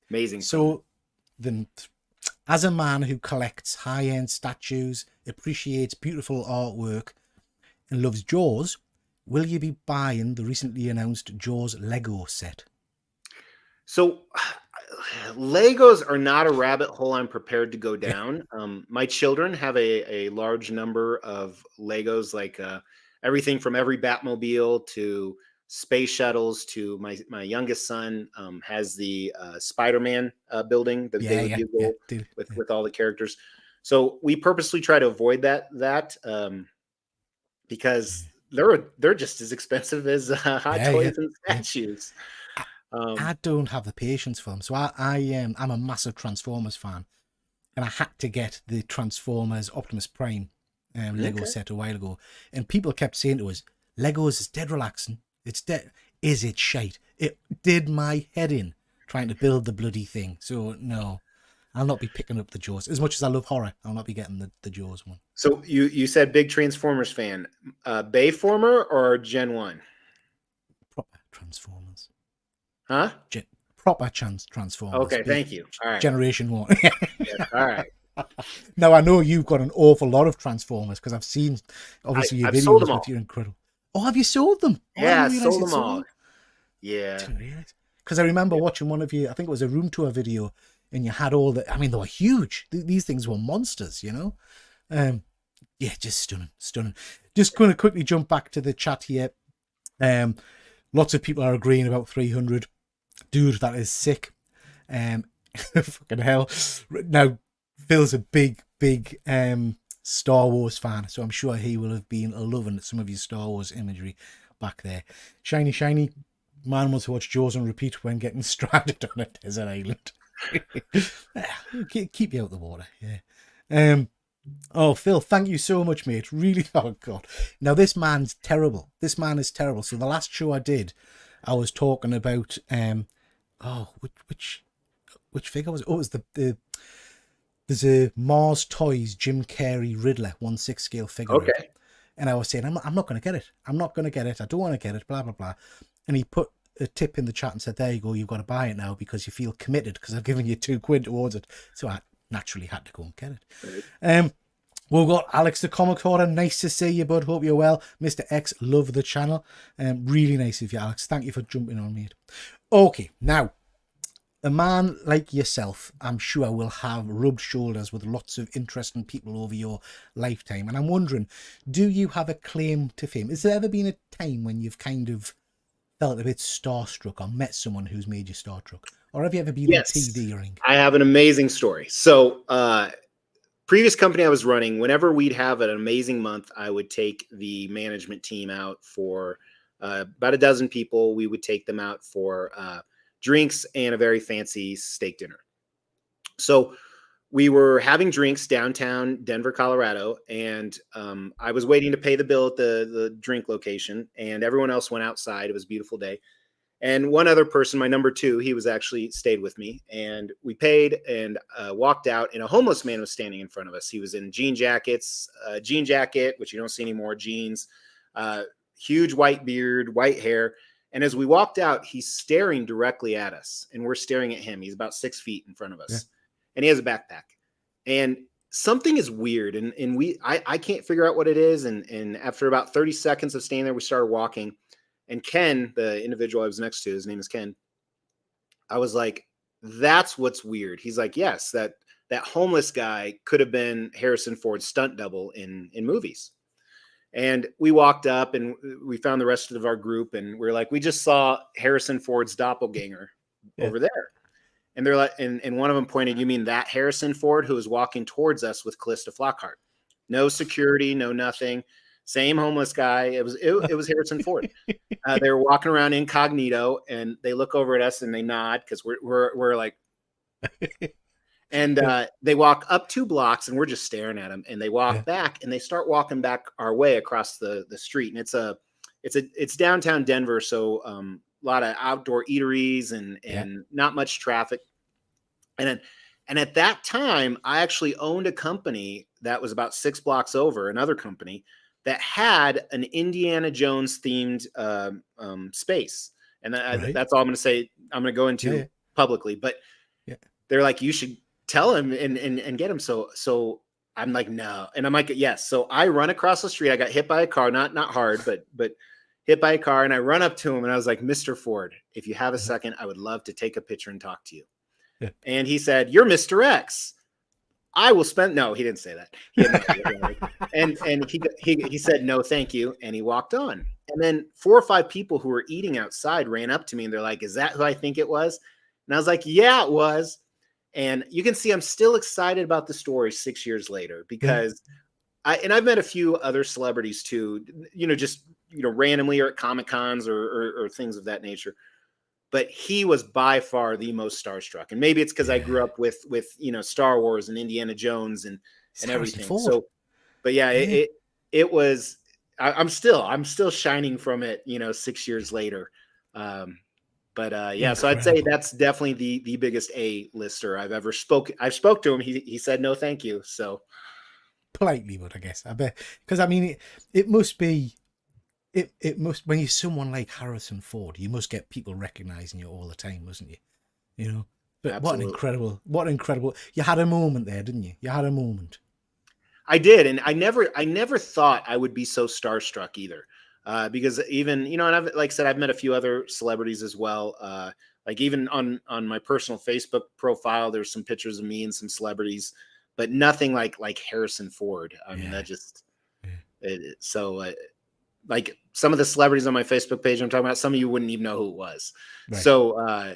Amazing film. So then, as a man who collects high-end statues, appreciates beautiful artwork, and loves Jaws, will you be buying the recently announced Jaws Lego set? So Legos are not a rabbit hole I'm prepared to go Yeah, down. My children have a large number of Legos, like everything from every Batmobile to space shuttles to my youngest son has the Spider-Man building, the yeah, Daily yeah, yeah. Bugle Dude, with yeah, with all the characters. So we purposely try to avoid that because they're just as expensive as hot yeah, yeah, toys and yeah. statues. I, Um, I don't have the patience for them, so I'm a massive Transformers fan, and I had to get the Transformers Optimus Prime Lego okay. set a while ago, and people kept saying to us, "Legos is dead relaxing. It's dead. Is it shite?" It did my head in trying to build the bloody thing. So no, I'll not be picking up the Jaws. As much as I love horror, I'll not be getting the Jaws one. So you said big Transformers fan, Bayformer or Gen 1? Proper Transformers. Huh? Proper chance Transformers. Okay, thank you. All right. Generation 1. Yes. All right. Now I know you've got an awful lot of Transformers because I've seen obviously your I've sold them videos with all. your incredible. Oh, have you sold them? Oh, I Yeah, didn't I realize sold you'd them sold all. them. Yeah. Didn't realize. Because I remember Yeah. watching one of you, I think it was a room tour video, and you had all the. I mean, they were huge. These things were monsters, you know. Yeah, just stunning, stunning. Just going to quickly jump back to the chat here. Um, lots of people are agreeing about 300. Dude, that is sick. Fucking hell. Now, Phil's a big Star Wars fan, so I'm sure he will have been loving some of your Star Wars imagery back there. Shiny, man wants to watch Jaws on repeat when getting stranded on a desert island. Keep you out the water, yeah. Oh, Phil, thank you so much, mate. Really, oh God. Now, this man's terrible. This man is terrible. So the last show I did, I was talking about, which figure was it? Oh, it was there's a Mars Toys Jim Carrey Riddler 1/6 scale figure. Okay. And I was saying, I'm not going to get it. I'm not going to get it. I don't want to get it, blah, blah, blah. And he put a tip in the chat and said, there you go, you've got to buy it now because you feel committed because I've given you £2 towards it. So I naturally had to go and get it. Right. We've got Alex the Comic Hoarder. Nice to see you, bud. Hope you're well. Mr. X, love the channel. Really nice of you, Alex. Thank you for jumping on, mate. Okay, now, a man like yourself, I'm sure, will have rubbed shoulders with lots of interesting people over your lifetime. And I'm wondering, do you have a claim to fame? Has there ever been a time when you've kind of felt a bit starstruck or met someone who's made you starstruck? Or have you ever been in TV ring? I have an amazing story. So, previous company I was running, whenever we'd have an amazing month, I would take the management team out for about a dozen people. We would take them out for drinks and a very fancy steak dinner. So we were having drinks downtown Denver, Colorado, and I was waiting to pay the bill at the drink location, and everyone else went outside. It was a beautiful day. And one other person, my number 2, he was actually stayed with me, and we paid and walked out, and a homeless man was standing in front of us. He was in jean jacket, which you don't see anymore, jeans, huge white beard, white hair. And as we walked out, he's staring directly at us, and we're staring at him. He's about 6 feet in front of us, yeah. And he has a backpack. And something is weird, and I can't figure out what it is. And after about 30 seconds of staying there, we started walking. And Ken, the individual I was next to, his name is Ken. I was like, "That's what's weird." He's like, "Yes, that homeless guy could have been Harrison Ford's stunt double in movies." And we walked up and we found the rest of our group, and we're like, "We just saw Harrison Ford's doppelganger over there." And they're like, and one of them pointed, "You mean that Harrison Ford who was walking towards us with Callista Flockhart? No security, no nothing. Same homeless guy. It was Harrison Ford." They were walking around incognito, and they look over at us and they nod because we're like, and they walk up 2 blocks, and we're just staring at them. And they walk back, and they start walking back our way across the street. And it's downtown Denver, so a lot of outdoor eateries and not much traffic. And at that time, I actually owned a company that was about 6 blocks over, another company that had an Indiana Jones themed space. And that's all I'm going to say. I'm going to go into publicly, but they're like, "You should tell him and get him." So I'm like, "No." And I'm like, "Yes." So I run across the street. I got hit by a car, not hard, but hit by a car. And I run up to him and I was like, "Mr. Ford, if you have a second, I would love to take a picture and talk to you." And he said, "You're Mr. X. I will spend." No, he didn't say that. And he said, "No, thank you." And he walked on. And then 4 or 5 people who were eating outside ran up to me, and they're like, "Is that who I think it was?" And I was like, "Yeah, it was." And you can see I'm still excited about the story 6 years later, because I've met a few other celebrities too, just randomly or at Comic Cons or things of that nature. But he was by far the most starstruck. And maybe it's because I grew up with Star Wars and Indiana Jones and everything. So, but it was. I'm still shining from it. 6 years later. So I'd say that's definitely the biggest A-lister I've ever spoken. I've spoke to him. He said no, thank you. So politely, but I guess I bet, because I mean it must be. It must, when you're someone like Harrison Ford, you must get people recognizing you all the time, mustn't you? But absolutely. what incredible! You had a moment there, didn't you? You had a moment. I did, and I never thought I would be so starstruck either, because even and I've, like I said, I've met a few other celebrities as well. Like even on my personal Facebook profile, there's some pictures of me and some celebrities, but nothing like Harrison Ford. I mean, that just like some of the celebrities on my Facebook page I'm talking about, some of you wouldn't even know who it was. Right. So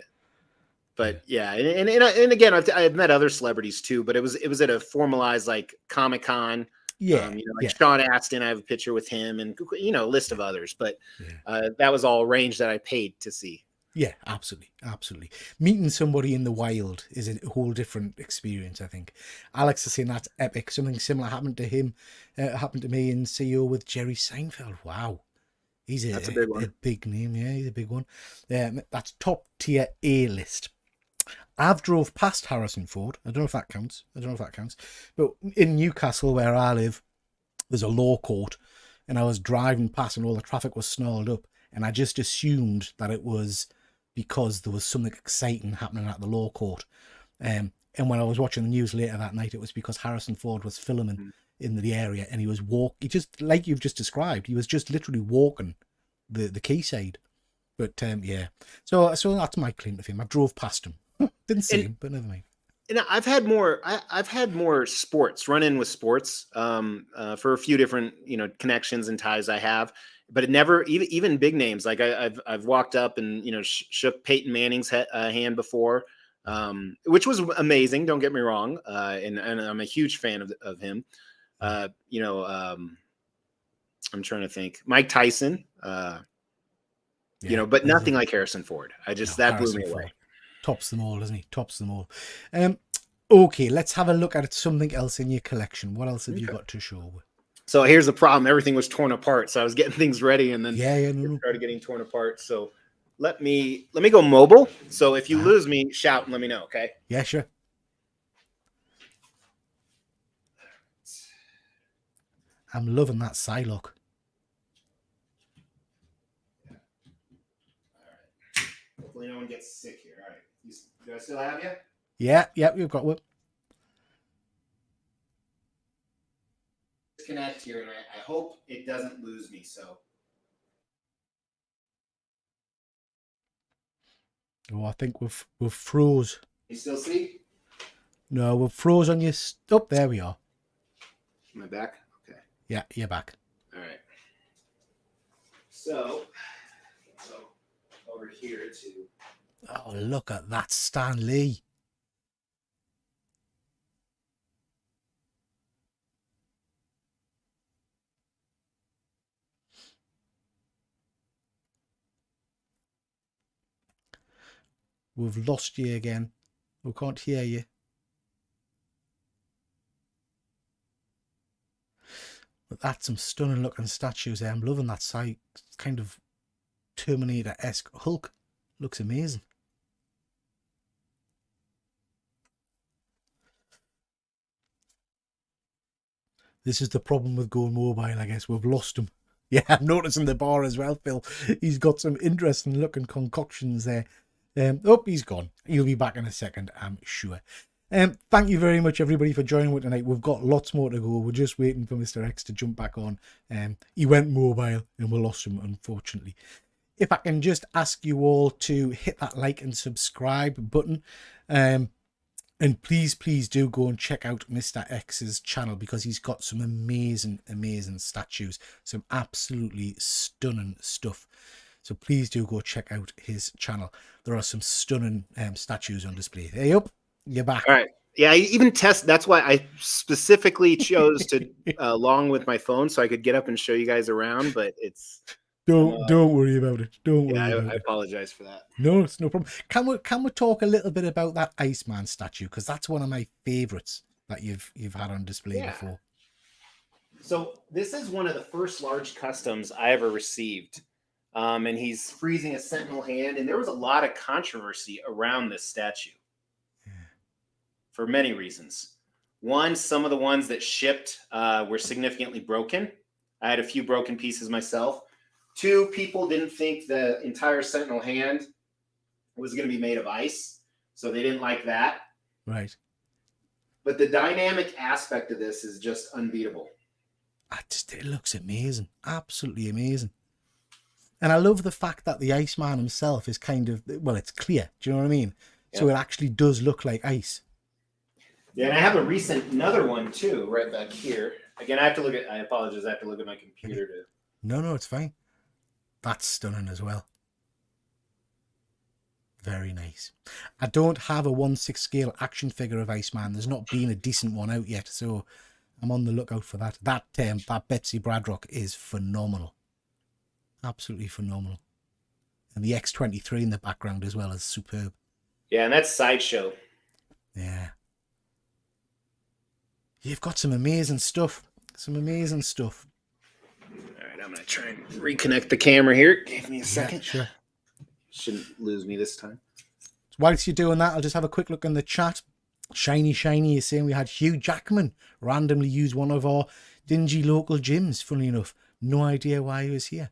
But yeah, and again, I've met other celebrities too, but it was at a formalized like Comic-Con. Yeah, Like Sean Astin, I have a picture with him, and a list of others. But yeah. that was all arranged that I paid to see. Yeah, absolutely, absolutely. Meeting somebody in the wild is a whole different experience, I think. Alex is saying that's epic. Something similar happened to him, happened to me in CEO with Jerry Seinfeld. Wow. That's a big one. A big name, yeah, he's a big one. That's top tier A list. I've drove past Harrison Ford. I don't know if that counts. But in Newcastle, where I live, there's a law court, and I was driving past and all the traffic was snarled up, and I just assumed that it was because there was something exciting happening at the law court. And when I was watching the news later that night, it was because Harrison Ford was filming in the area, and he just, like you've just described, he was just literally walking the quayside. But yeah, so that's my claim to fame. I drove past him, didn't see him, but never mind. And I've had more sports run in with sports for a few different connections and ties I have, but it never even big names like I've walked up and shook Peyton Manning's hand before, which was amazing. Don't get me wrong, and I'm a huge fan of him. I'm trying to think. Mike Tyson, but nothing like Harrison Ford. That blew me away. Tops them all, doesn't he? Tops them all. Okay, let's have a look at something else in your collection. What else have you got to show? So here's the problem. Everything was torn apart. So I was getting things ready and then it started getting torn apart. So let me go mobile. So if you lose me, shout and let me know, okay? Yeah, sure. I'm loving that Psylocke. Hopefully no one gets sick here. All right. Do I still have you? Yeah, we've got one. Disconnect here, and I hope it doesn't lose me. So. Oh, I think we've froze. You still see? No, we've froze on your. Oh, there we are. Am I back? Okay. Yeah, you're back. All right. So, over here to. Oh, look at that, Stan Lee. We've lost you again. We can't hear you. But that's some stunning looking statues there. I'm loving that side, kind of Terminator-esque Hulk. Looks amazing. This is the problem with going mobile, I guess. We've lost him. Yeah, I'm noticing the bar as well, Phil. He's got some interesting looking concoctions there. He's gone. He'll be back in a second, I'm sure. Thank you very much, everybody, for joining me tonight. We've got lots more to go. We're just waiting for Mr. X to jump back on. He went mobile and we lost him, unfortunately. If I can just ask you all to hit that like and subscribe button. And please do go and check out Mr. X's channel because he's got some amazing statues. Some absolutely stunning stuff. So please do go check out his channel. There are some stunning statues on display. Hey up, you're back. All right. Yeah, I even that's why I specifically chose to along with my phone so I could get up and show you guys around, but it's don't worry about it. I apologize for that. No, it's no problem. Can we talk a little bit about that Iceman statue? Because that's one of my favorites that you've had on display before. So this is one of the first large customs I ever received. And he's freezing a sentinel hand, and there was a lot of controversy around this statue for many reasons. One, some of the ones that shipped were significantly broken. I had a few broken pieces myself. Two, people didn't think the entire sentinel hand was going to be made of ice, so they didn't like that. Right. But the dynamic aspect of this is just unbeatable. It looks amazing. Absolutely amazing. And I love the fact that the Iceman himself is kind of, well, it's clear. Do you know what I mean? Yep. So it actually does look like ice. Yeah, and I have another one too, right back here. Again, I apologize, I have to look at my computer to. No, it's fine. That's stunning as well. Very nice. I don't have a 1/6 scale action figure of Iceman. There's not been a decent one out yet, so I'm on the lookout for that. That Betsy Braddock is phenomenal. Absolutely phenomenal. And the X-23 in the background as well is superb. Yeah, and that's Sideshow. Yeah. You've got some amazing stuff. Some amazing stuff. All right, I'm going to try and reconnect the camera here. Give me a second. Yeah, sure. Shouldn't lose me this time. Whilst you're doing that, I'll just have a quick look in the chat. Shiny is saying we had Hugh Jackman randomly use one of our dingy local gyms, funnily enough. No idea why he was here.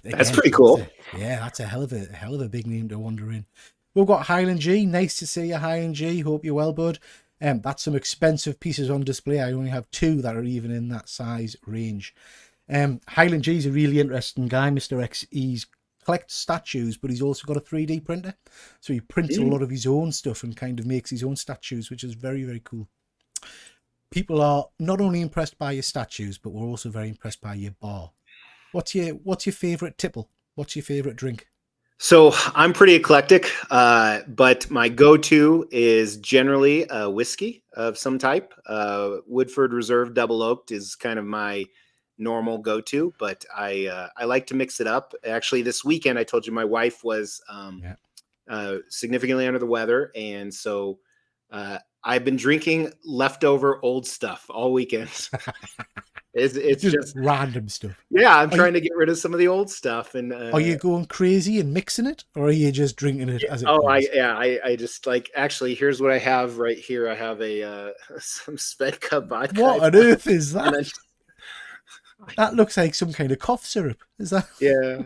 That's pretty cool. That's a hell of a big name to wander in. We've got Highland G. Nice to see you, Highland G. Hope you're well, bud. That's some expensive pieces on display. I only have 2 that are even in that size range. Highland G is a really interesting guy, Mr. X. He's collects statues, but he's also got a 3D printer. So he prints a lot of his own stuff and kind of makes his own statues, which is very, very cool. People are not only impressed by your statues, but we're also very impressed by your bar. What's your favorite tipple? What's your favorite drink? So I'm pretty eclectic, but my go-to is generally a whiskey of some type. Woodford Reserve Double Oaked is kind of my normal go-to, but I like to mix it up. Actually, this weekend I told you my wife was significantly under the weather, and so I've been drinking leftover old stuff all weekend. It's just random stuff. Yeah, I'm trying to get rid of some of the old stuff. And are you going crazy and mixing it, or are you just drinking it as it comes? I just like, actually, here's what I have right here. I have some Svedka vodka. What on earth is that? That looks like some kind of cough syrup. Is that? Yeah.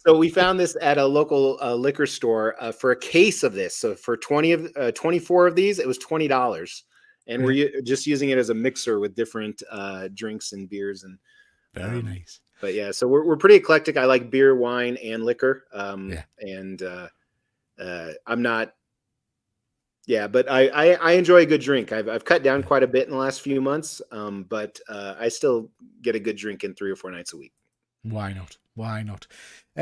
So we found this at a local liquor store for a case of this. So for 24 of these, it was $20. And we're just using it as a mixer with different drinks and beers. And very nice. But yeah, so we're pretty eclectic. I like beer, wine, and liquor. And I'm not. Yeah, but I enjoy a good drink. I've cut down quite a bit in the last few months, but I still get a good drink in 3 or 4 nights a week. Why not? Why not?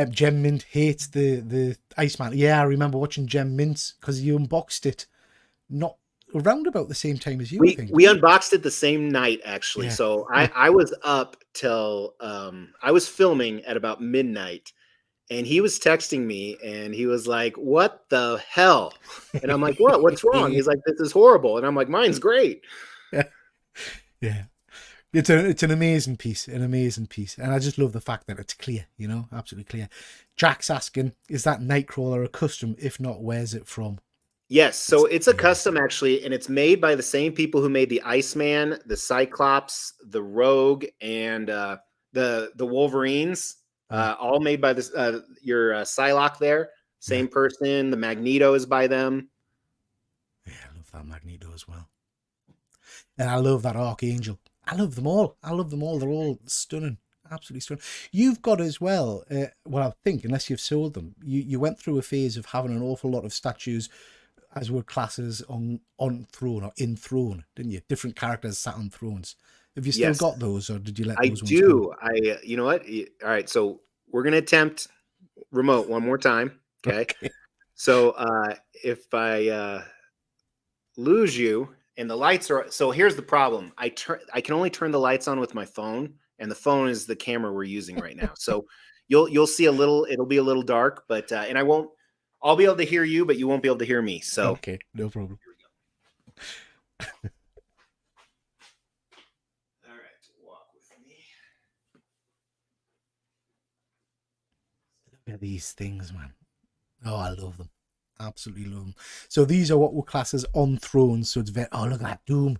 Gem Mint hates the Iceman. Yeah, I remember watching Gem Mint because you unboxed it not around about the same time as you. We unboxed it the same night, actually. Yeah. So I was up till I was filming at about midnight. And he was texting me and he was like, "What the hell?" And I'm like, "What? What's wrong?" He's like, "This is horrible." And I'm like, "Mine's great." Yeah. It's an amazing piece, And I just love the fact that it's clear, absolutely clear. Jack's asking, is that Nightcrawler a custom? If not, where's it from? Yes. So it's a custom, actually. And it's made by the same people who made the Iceman, the Cyclops, the Rogue, and the Wolverines. All made by this your Psylocke there. Same person. The Magneto is by them. Yeah, I love that Magneto as well. And I love that Archangel. I love them all. They're all stunning. Absolutely stunning. You've got as well, I think, unless you've sold them, you went through a phase of having an awful lot of statues as were classes on throne or in throne, didn't you? Different characters sat on thrones. Have you still got those, or did you let those ones go? You know what? All right, so we're going to attempt remote one more time, okay? So if I lose you and the lights are... So here's the problem. I can only turn the lights on with my phone, and the phone is the camera we're using right now. So you'll see a little... It'll be a little dark, but... and I'll be able to hear you, but you won't be able to hear me, so... Okay, no problem. Look at these things, man. Oh, I love them. Absolutely love them. So these are what we'll class as on thrones. So it's very... Oh, look at that Doom.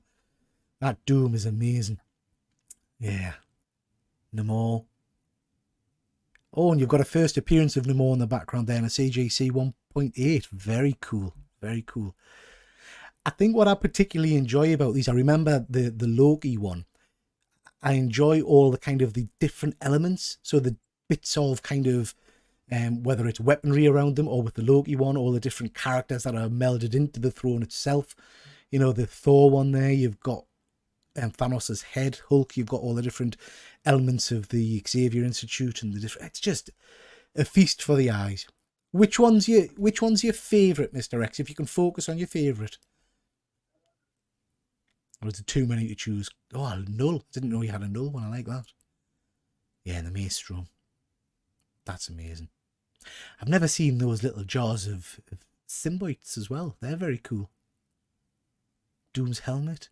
That Doom is amazing. Yeah. Namor. Oh, and you've got a first appearance of Namor in the background there, and a CJC 1.8. Very cool. Very cool. I think what I particularly enjoy about these, I remember the Loki one. I enjoy all the kind of the different elements. So the bits of kind of... whether it's weaponry around them or with the Loki one, all the different characters that are melded into the throne itself. The Thor one there, you've got Thanos' head, Hulk, you've got all the different elements of the Xavier Institute and the different... It's just a feast for the eyes. Which one's your favourite, Mr. X? If you can focus on your favourite. Or is it too many to choose? Oh, a null. Didn't know you had a null one. I like that. Yeah, the Maelstrom. That's amazing. I've never seen those little jars of symbiotes as well. They're very cool. Doom's helmet.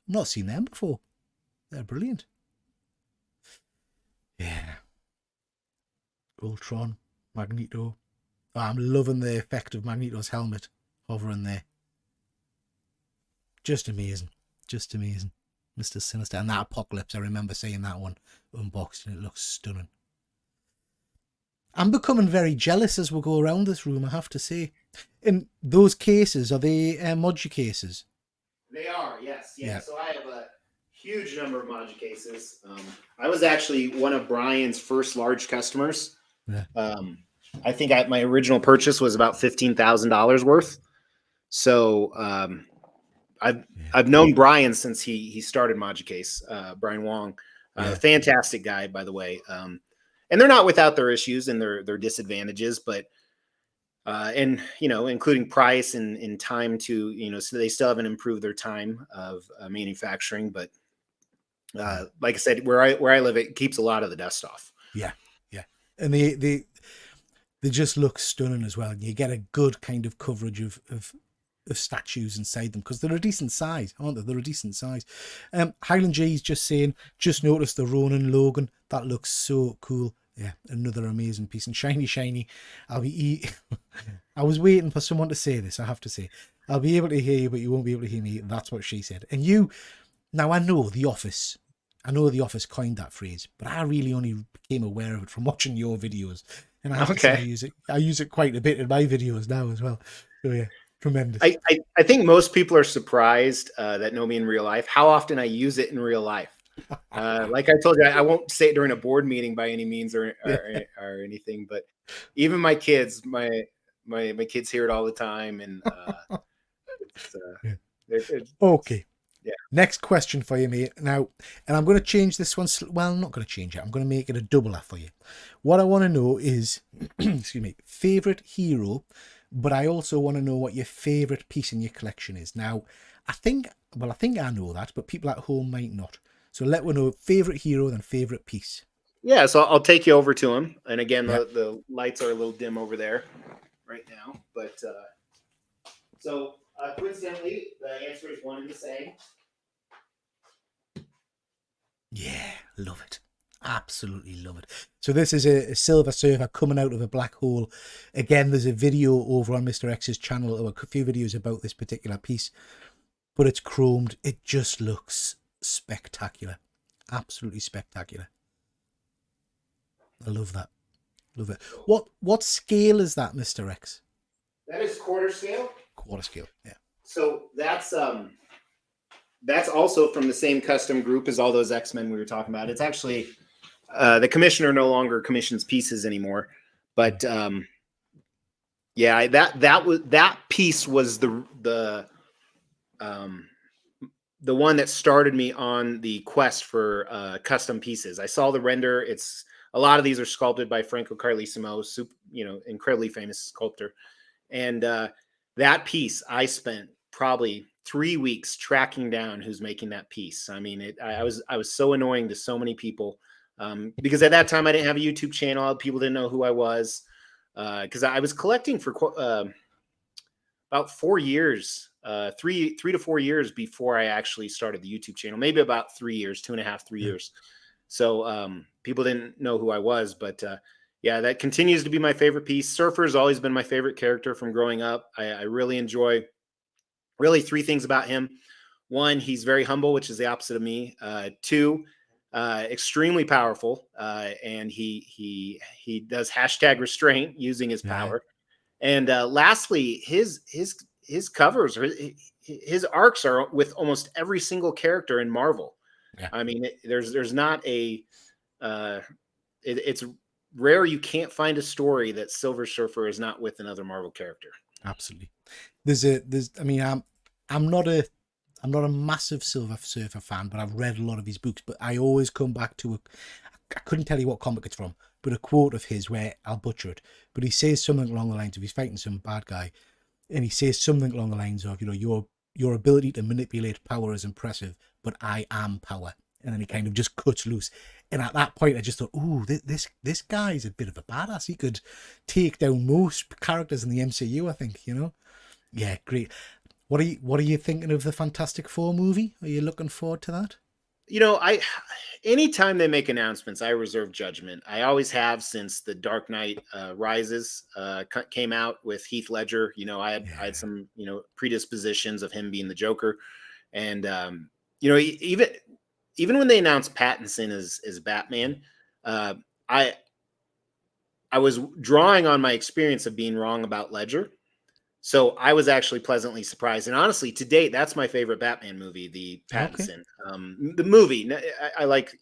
I've not seen them before. They're brilliant. Yeah. Ultron, Magneto. Oh, I'm loving the effect of Magneto's helmet hovering there. Just amazing. Just amazing. Mr. Sinister. And that Apocalypse, I remember seeing that one unboxed and it looks stunning. I'm becoming very jealous as we go around this room, I have to say. And those cases, are they Moji cases? They are, yes. Yeah. So I have a huge number of Moji cases. I was actually one of Brian's first large customers. Yeah. I think my original purchase was about $15,000 worth. So I've known Brian since he started Moji Case, Brian Wong. Fantastic guy, by the way. And they're not without their issues and their disadvantages, but and including price and time to so they still haven't improved their time of manufacturing. But like I said, where I live, it keeps a lot of the dust off. Yeah, and they just look stunning as well. And you get a good kind of coverage of statues inside them because they're a decent size, aren't they? They're a decent size. Highland G's just saying, just noticed the Ronin Logan. That looks so cool. Yeah, another amazing piece. And shiny. I was waiting for someone to say this, I have to say. I'll be able to hear you, but you won't be able to hear me. That's what she said. And you, now I know The Office coined that phrase, but I really only became aware of it from watching your videos. And I have to say I use it quite a bit in my videos now as well. So yeah. Tremendous. I think most people are surprised that know me in real life how often I use it in real life. Like I told you, I won't say it during a board meeting by any means or anything, but even my kids, my kids hear it all the time, and okay. Yeah. Next question for you, mate. Now, and I'm going to change this one. Well, I'm not going to change it. I'm going to make it a doubler for you. What I want to know is, excuse me, favorite hero. But I also want to know what your favourite piece in your collection is. Now, I think I know that, but people at home might not. So let me know favourite hero and favourite piece. Yeah, so I'll take you over to him. And again, the lights are a little dim over there right now. But so coincidentally, the answer is one and the same. Yeah, love it. Absolutely love it. So this is a Silver Surfer coming out of a black hole. Again, there's a video over on Mr. X's channel, or a few videos about this particular piece, but it's chromed. It just looks spectacular. Absolutely spectacular. I love that. Love it. What scale is that, Mr. X? That is quarter scale. Quarter scale, yeah. So that's also from the same custom group as all those X-Men we were talking about. It's actually the commissioner no longer commissions pieces anymore, but yeah, that piece was the one that started me on the quest for custom pieces. I saw the render. It's a lot of these are sculpted by Franco Carlissimo, incredibly famous sculptor, and that piece I spent probably 3 weeks tracking down who's making that piece. I mean, I was so annoying to so many people because at that time I didn't have a YouTube channel. People didn't know who I was because I was collecting for about 4 years, 3 to 4 years before I actually started the YouTube channel. Maybe about 3 years, 2.5, 3 years. So people didn't know who I was, but yeah, that continues to be my favorite piece. Surfer's always been my favorite character from growing up. I really enjoy. Really, 3 things about him. 1, he's very humble, which is the opposite of me. 2, extremely powerful, and he does hashtag restraint using his power. And lastly, his covers, his arcs are with almost every single character in Marvel. Yeah. I mean, there's not a it's rare you can't find a story that Silver Surfer is not with another Marvel character. Absolutely. I mean, I'm not a massive Silver Surfer fan, but I've read a lot of his books. But I always come back to I couldn't tell you what comic it's from, but a quote of his where I'll butcher it, but he says something along the lines of he's fighting some bad guy, and he says something along the lines of, your ability to manipulate power is impressive, but I am power. And then he kind of just cuts loose. And at that point, I just thought, ooh, this guy's a bit of a badass. He could take down most characters in the MCU, I think, Yeah, great. What are you thinking of the Fantastic Four movie? Are you looking forward to that? Anytime they make announcements, I reserve judgment. I always have since the Dark Knight Rises came out with Heath Ledger. I had some predispositions of him being the Joker, and even when they announced Pattinson as Batman, I was drawing on my experience of being wrong about Ledger. So I was actually pleasantly surprised. And honestly, to date, that's my favorite Batman movie, the Pattinson. Okay. The movie, I like,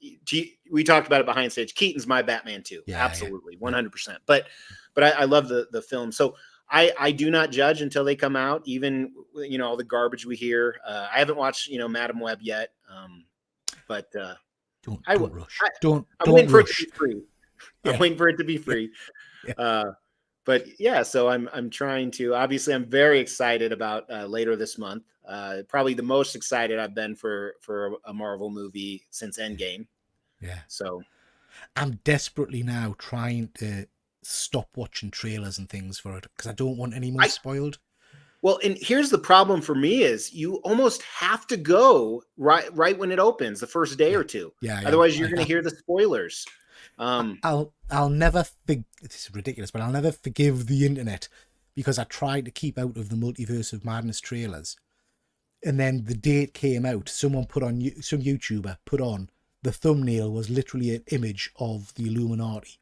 we talked about it behind stage. Keaton's my Batman too. Yeah, absolutely, 100%. But I love the film. So I do not judge until they come out, even, all the garbage we hear. I haven't watched, Madam Web yet. But don't rush. I'm waiting for it to be free. I'm waiting for it to be free. But yeah, so I'm trying to. Obviously, I'm very excited about later this month. Probably the most excited I've been for a Marvel movie since Endgame. Yeah. So I'm desperately now trying to stop watching trailers and things for it because I don't want any more spoiled. Well, and here's the problem for me is you almost have to go right when it opens, the first day or two. Yeah. Otherwise, you're going to hear the spoilers. I'll never this is ridiculous, but I'll never forgive the internet because I tried to keep out of the Multiverse of Madness trailers, and then the day it came out, some YouTuber put on the thumbnail was literally an image of the Illuminati,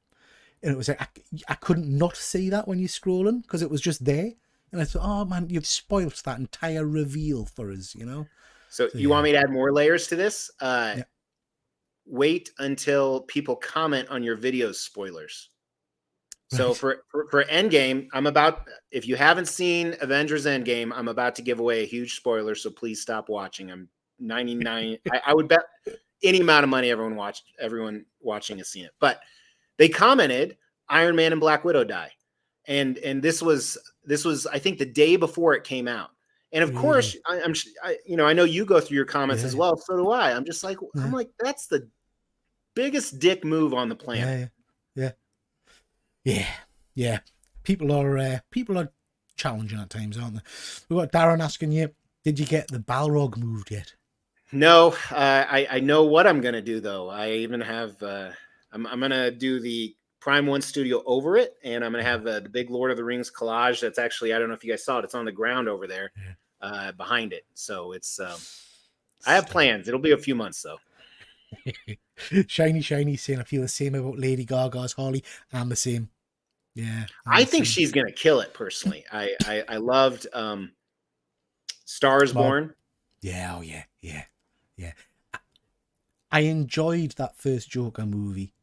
and it was like I couldn't not see that when you're scrolling because it was just there, and I thought, oh man, you've spoilt that entire reveal for us, So you want me to add more layers to this? Wait until people comment on your video's spoilers. Right. So for Endgame, if you haven't seen Avengers Endgame, I'm about to give away a huge spoiler. So please stop watching. I'm 99. I would bet any amount of money everyone watching has seen it. But they commented Iron Man and Black Widow die. And this was I think the day before it came out. And of course, I know you go through your comments as well. So do I. I'm just like, I'm like, that's the biggest dick move on the planet. Yeah. People are challenging at times, aren't they? We've got Darren asking you, did you get the Balrog moved yet? No, I know what I'm gonna do though. I even have I'm gonna do the Prime One Studio over it, and I'm gonna have the big Lord of the Rings collage. That's actually, I don't know if you guys saw it. It's on the ground over there. Behind it. So it's I have plans. It'll be a few months though. Shiny saying I feel the same about Lady Gaga's Harley. I'm the same. Yeah. I think she's gonna kill it personally. I loved Star is Born. Yeah, yeah. I enjoyed that first Joker movie,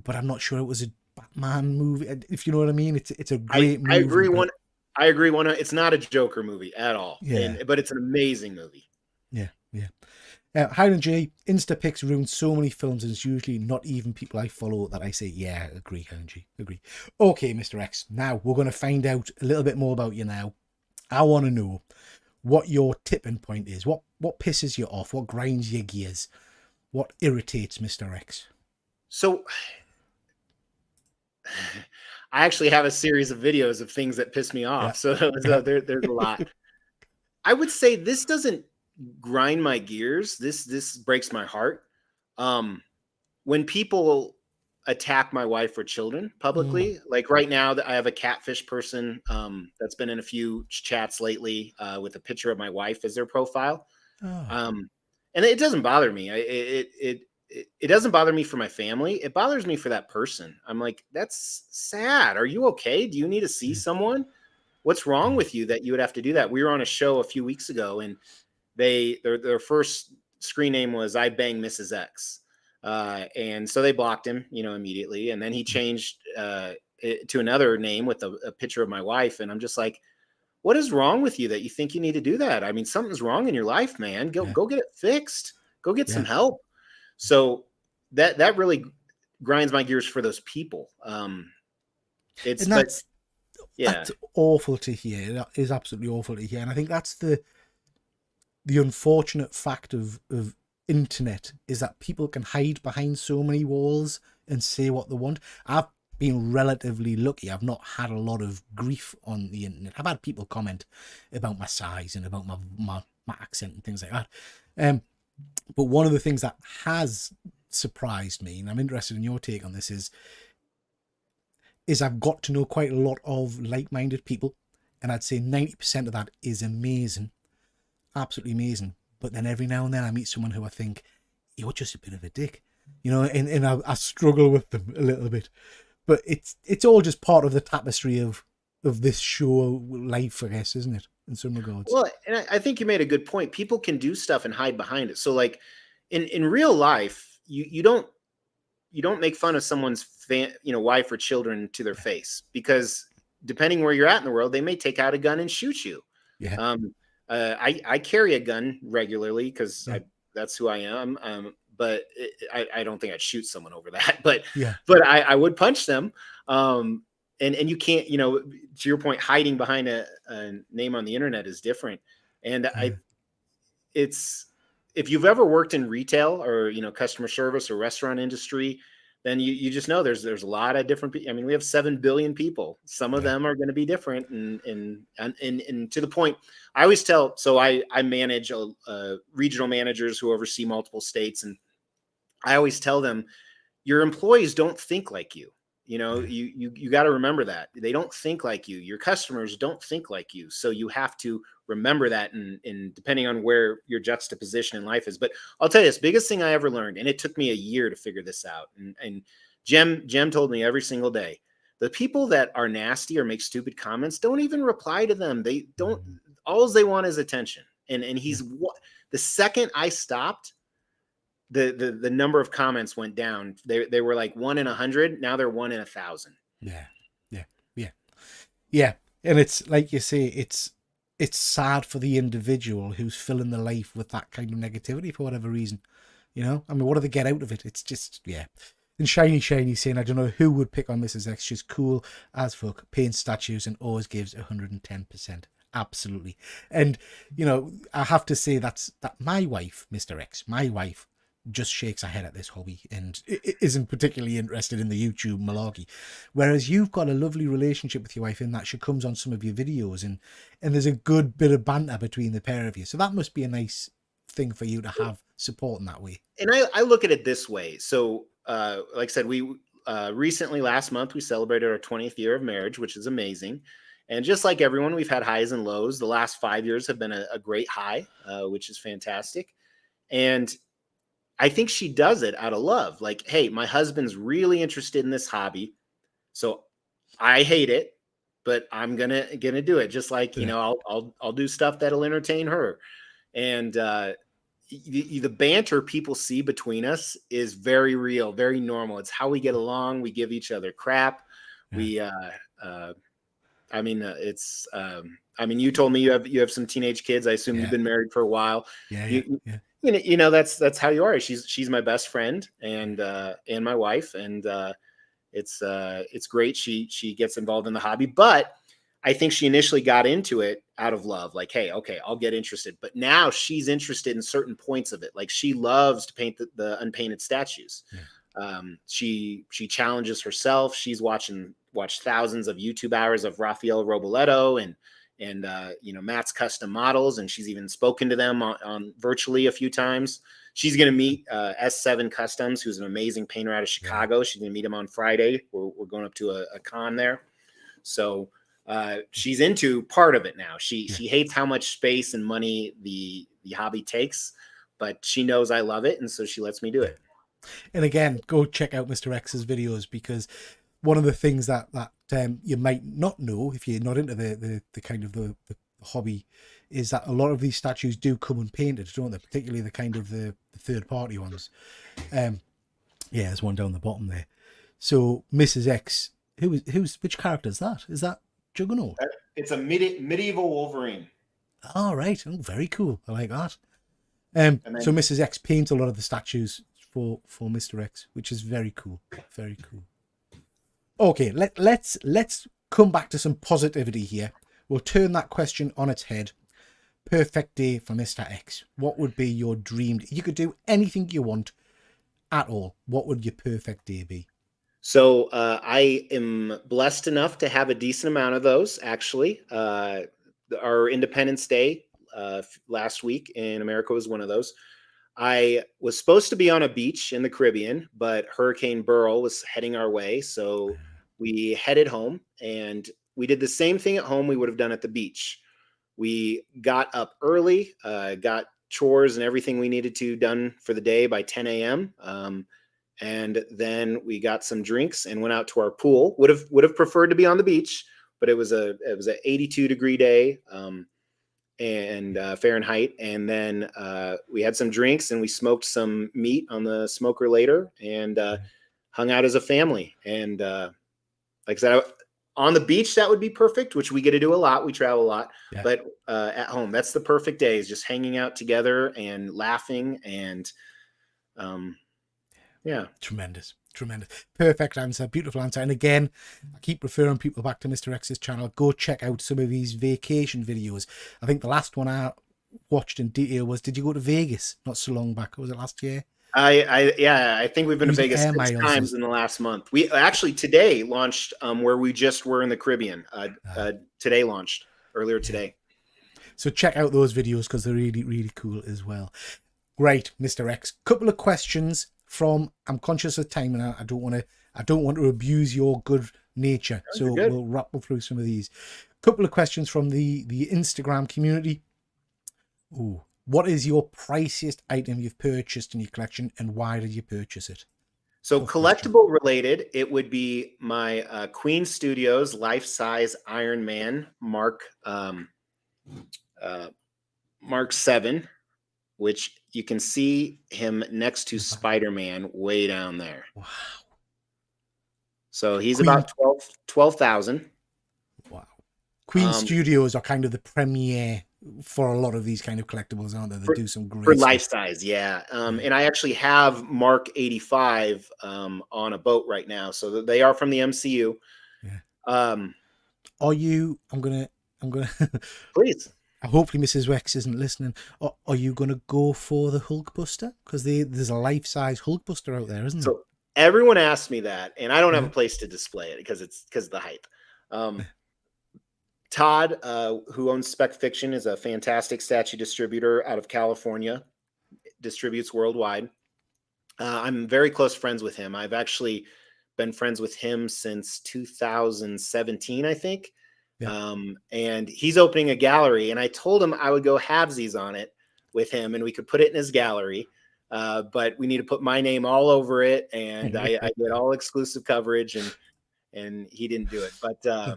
but I'm not sure it was a Batman movie. If you know what I mean, it's a great movie. I agree. It's not a Joker movie at all. Yeah. But it's an amazing movie. Yeah. Highland J, Instapics ruins so many films, and it's usually not even people I follow that I say, yeah, agree, Highland J, agree. Okay, Mr. X, now we're going to find out a little bit more about you now. I want to know what your tipping point is. What pisses you off? What grinds your gears? What irritates Mr. X? So I actually have a series of videos of things that piss me off. Yeah. So there's a lot. I would say this doesn't grind my gears. This breaks my heart. When people attack my wife or children publicly, like right now that I have a catfish person that's been in a few chats lately with a picture of my wife as their profile. And it doesn't bother me. It doesn't bother me for my family. It bothers me for that person. I'm like, that's sad. Are you okay? Do you need to see someone? What's wrong with you that you would have to do that? We were on a show a few weeks ago, and their first screen name was I Bang Mrs. X. And so they blocked him, immediately. And then he changed it to another name with a picture of my wife. And I'm just like, what is wrong with you that you think you need to do that? I mean, something's wrong in your life, man. Go get it fixed. Go get some help. So that really grinds my gears for those people. It's And but yeah, that's awful to hear. That is absolutely awful to hear. And I think that's the unfortunate fact of internet, is that people can hide behind so many walls and say what they want. I've been relatively lucky. I've not had a lot of grief on the internet. I've had people comment about my size and about my accent and things like that. But one of the things that has surprised me, and I'm interested in your take on this, is I've got to know quite a lot of like-minded people, and I'd say 90% of that is amazing, absolutely amazing. But then every now and then I meet someone who I think, you're just a bit of a dick, and I struggle with them a little bit. But it's all just part of the tapestry of this show life, I guess, isn't it? In some regards. well, and I think you made a good point. People can do stuff and hide behind it. So like in real life, you don't make fun of someone's wife or children to their face, because depending where you're at in the world, they may take out a gun and shoot you. Yeah. I carry a gun regularly because Yeah. that's who I am. But I don't think I'd shoot someone over that. But Yeah. I would punch them. And you can't, to your point, hiding behind a name on the internet is different. And it's, if you've ever worked in retail or customer service or restaurant industry, then you just know there's a lot of different people. I mean, we have 7 billion people. Some of them are going to be different, and to the point, I always tell. So I manage regional managers who oversee multiple states, and I always tell them, your employees don't think like you. You got to remember that they don't think like you. Your customers don't think like you. So you have to remember that, and depending on where your juxtaposition in life is. But I'll tell you this, biggest thing I ever learned, and it took me a year to figure this out. And Jem told me every single day, the people that are nasty or make stupid comments, don't even reply to them. They don't, all they want is attention. And he's the second I stopped, the number of comments went down. They were like 1 in 100. Now they're 1 in 1,000. Yeah. And it's like you say, it's sad for the individual who's filling their life with that kind of negativity for whatever reason. I mean, what do they get out of it? It's just, yeah. And Shiny saying, I don't know who would pick on Mrs. X. She's cool as fuck, paints statues, and always gives 110%. Absolutely. And, I have to say that my wife, Mr. X, my wife, just shakes her head at this hobby and isn't particularly interested in the YouTube malarkey. Whereas you've got a lovely relationship with your wife in that she comes on some of your videos and there's a good bit of banter between the pair of you. So that must be a nice thing for you to have support in that way. And I look at it this way. So, like I said, we recently, last month, we celebrated our 20th year of marriage, which is amazing. And just like everyone, we've had highs and lows. The last 5 years have been a great high, which is fantastic. And I think she does it out of love. Like, hey, my husband's really interested in this hobby, so I hate it, but I'm gonna do it. Just like I'll do stuff that'll entertain her. And the banter people see between us is very real, very normal. It's how we get along. We give each other crap. Yeah. You told me you have some teenage kids. I assume you've been married for a while. Yeah. That's how you are. She's my best friend and my wife, and it's great. She gets involved in the hobby, but I think she initially got into it out of love. Like, hey, okay, I'll get interested. But now she's interested in certain points of it. Like, she loves to paint the unpainted statues. Yeah. She challenges herself. She's watched thousands of YouTube hours of Rafael Roboletto and Matt's custom models, and she's even spoken to them on virtually a few times. She's going to meet S7 Customs, who's an amazing painter out of Chicago. She's going to meet him on Friday. We're going up to a con there. So she's into part of it now. She hates how much space and money the hobby takes, but she knows I love it, and so she lets me do it. And again, go check out Mr. X's videos, because one of the things that you might not know if you're not into the kind of the hobby is that a lot of these statues do come unpainted, don't they? Particularly the kind of the third party ones. There's one down the bottom there. So Mrs. X, which character is that? Is that Juggernaut? It's a medieval Wolverine. All right. Oh, very cool. I like that. So Mrs. X paints a lot of the statues for Mr. X, which is very cool. Very cool. Okay, let's come back to some positivity here. We'll turn that question on its head. Perfect day for Mr. X. What would be your dream? You could do anything you want at all. What would your perfect day be? So I am blessed enough to have a decent amount of those, actually. Our Independence Day last week in America was one of those. I was supposed to be on a beach in the Caribbean, but Hurricane Beryl was heading our way. So we headed home, and we did the same thing at home we would have done at the beach. We got up early, got chores and everything we needed to done for the day by 10 a.m. And then we got some drinks and went out to our pool. Would have preferred to be on the beach, but it was an 82-degree day. And Fahrenheit. And then we had some drinks and we smoked some meat on the smoker later and hung out as a family. And like I said, on the beach, that would be perfect, which we get to do a lot. We travel a lot, but at home, that's the perfect day, is just hanging out together and laughing. And yeah. Tremendous. Perfect answer. Beautiful answer. And again, I keep referring people back to Mr. X's channel. Go check out some of these vacation videos. I think the last one I watched in detail was, did you go to Vegas not so long back? Was it last year? I think we've been to Vegas 6 times in the last month. We actually today launched where we just were in the Caribbean. Today launched earlier today. So check out those videos because they're really, really cool as well. Great, Mr. X. Couple of questions from, I'm conscious of time and I don't want to abuse your good nature. So we'll rattle through some of these. Couple of questions from the Instagram community. Ooh. What is your priciest item you've purchased in your collection, and why did you purchase it? So collectible related, it would be my Queen Studios life-size Iron Man Mark 7, which you can see him next to Spider-Man way down there. Wow. So he's about 12,000. Wow. Queen Studios are kind of the premiere for a lot of these kind of collectibles, aren't they? They do some great for stuff. Life size, yeah. And I actually have Mark 85 on a boat right now, so they are from the MCU. Yeah. Are you? I'm gonna. Please. Hopefully, Mrs. Rex isn't listening. Are you gonna go for the Hulkbuster? Because there's a life-size Hulkbuster out there, isn't there? So everyone asks me that, and I don't have a place to display it because of the hype. Todd, who owns Spec Fiction, is a fantastic statue distributor out of California, distributes worldwide. I'm very close friends with him. I've actually been friends with him since 2017, I think. Yeah. And he's opening a gallery, and I told him I would go halvesies on it with him, and we could put it in his gallery. But we need to put my name all over it, and I get all exclusive coverage, and he didn't do it. But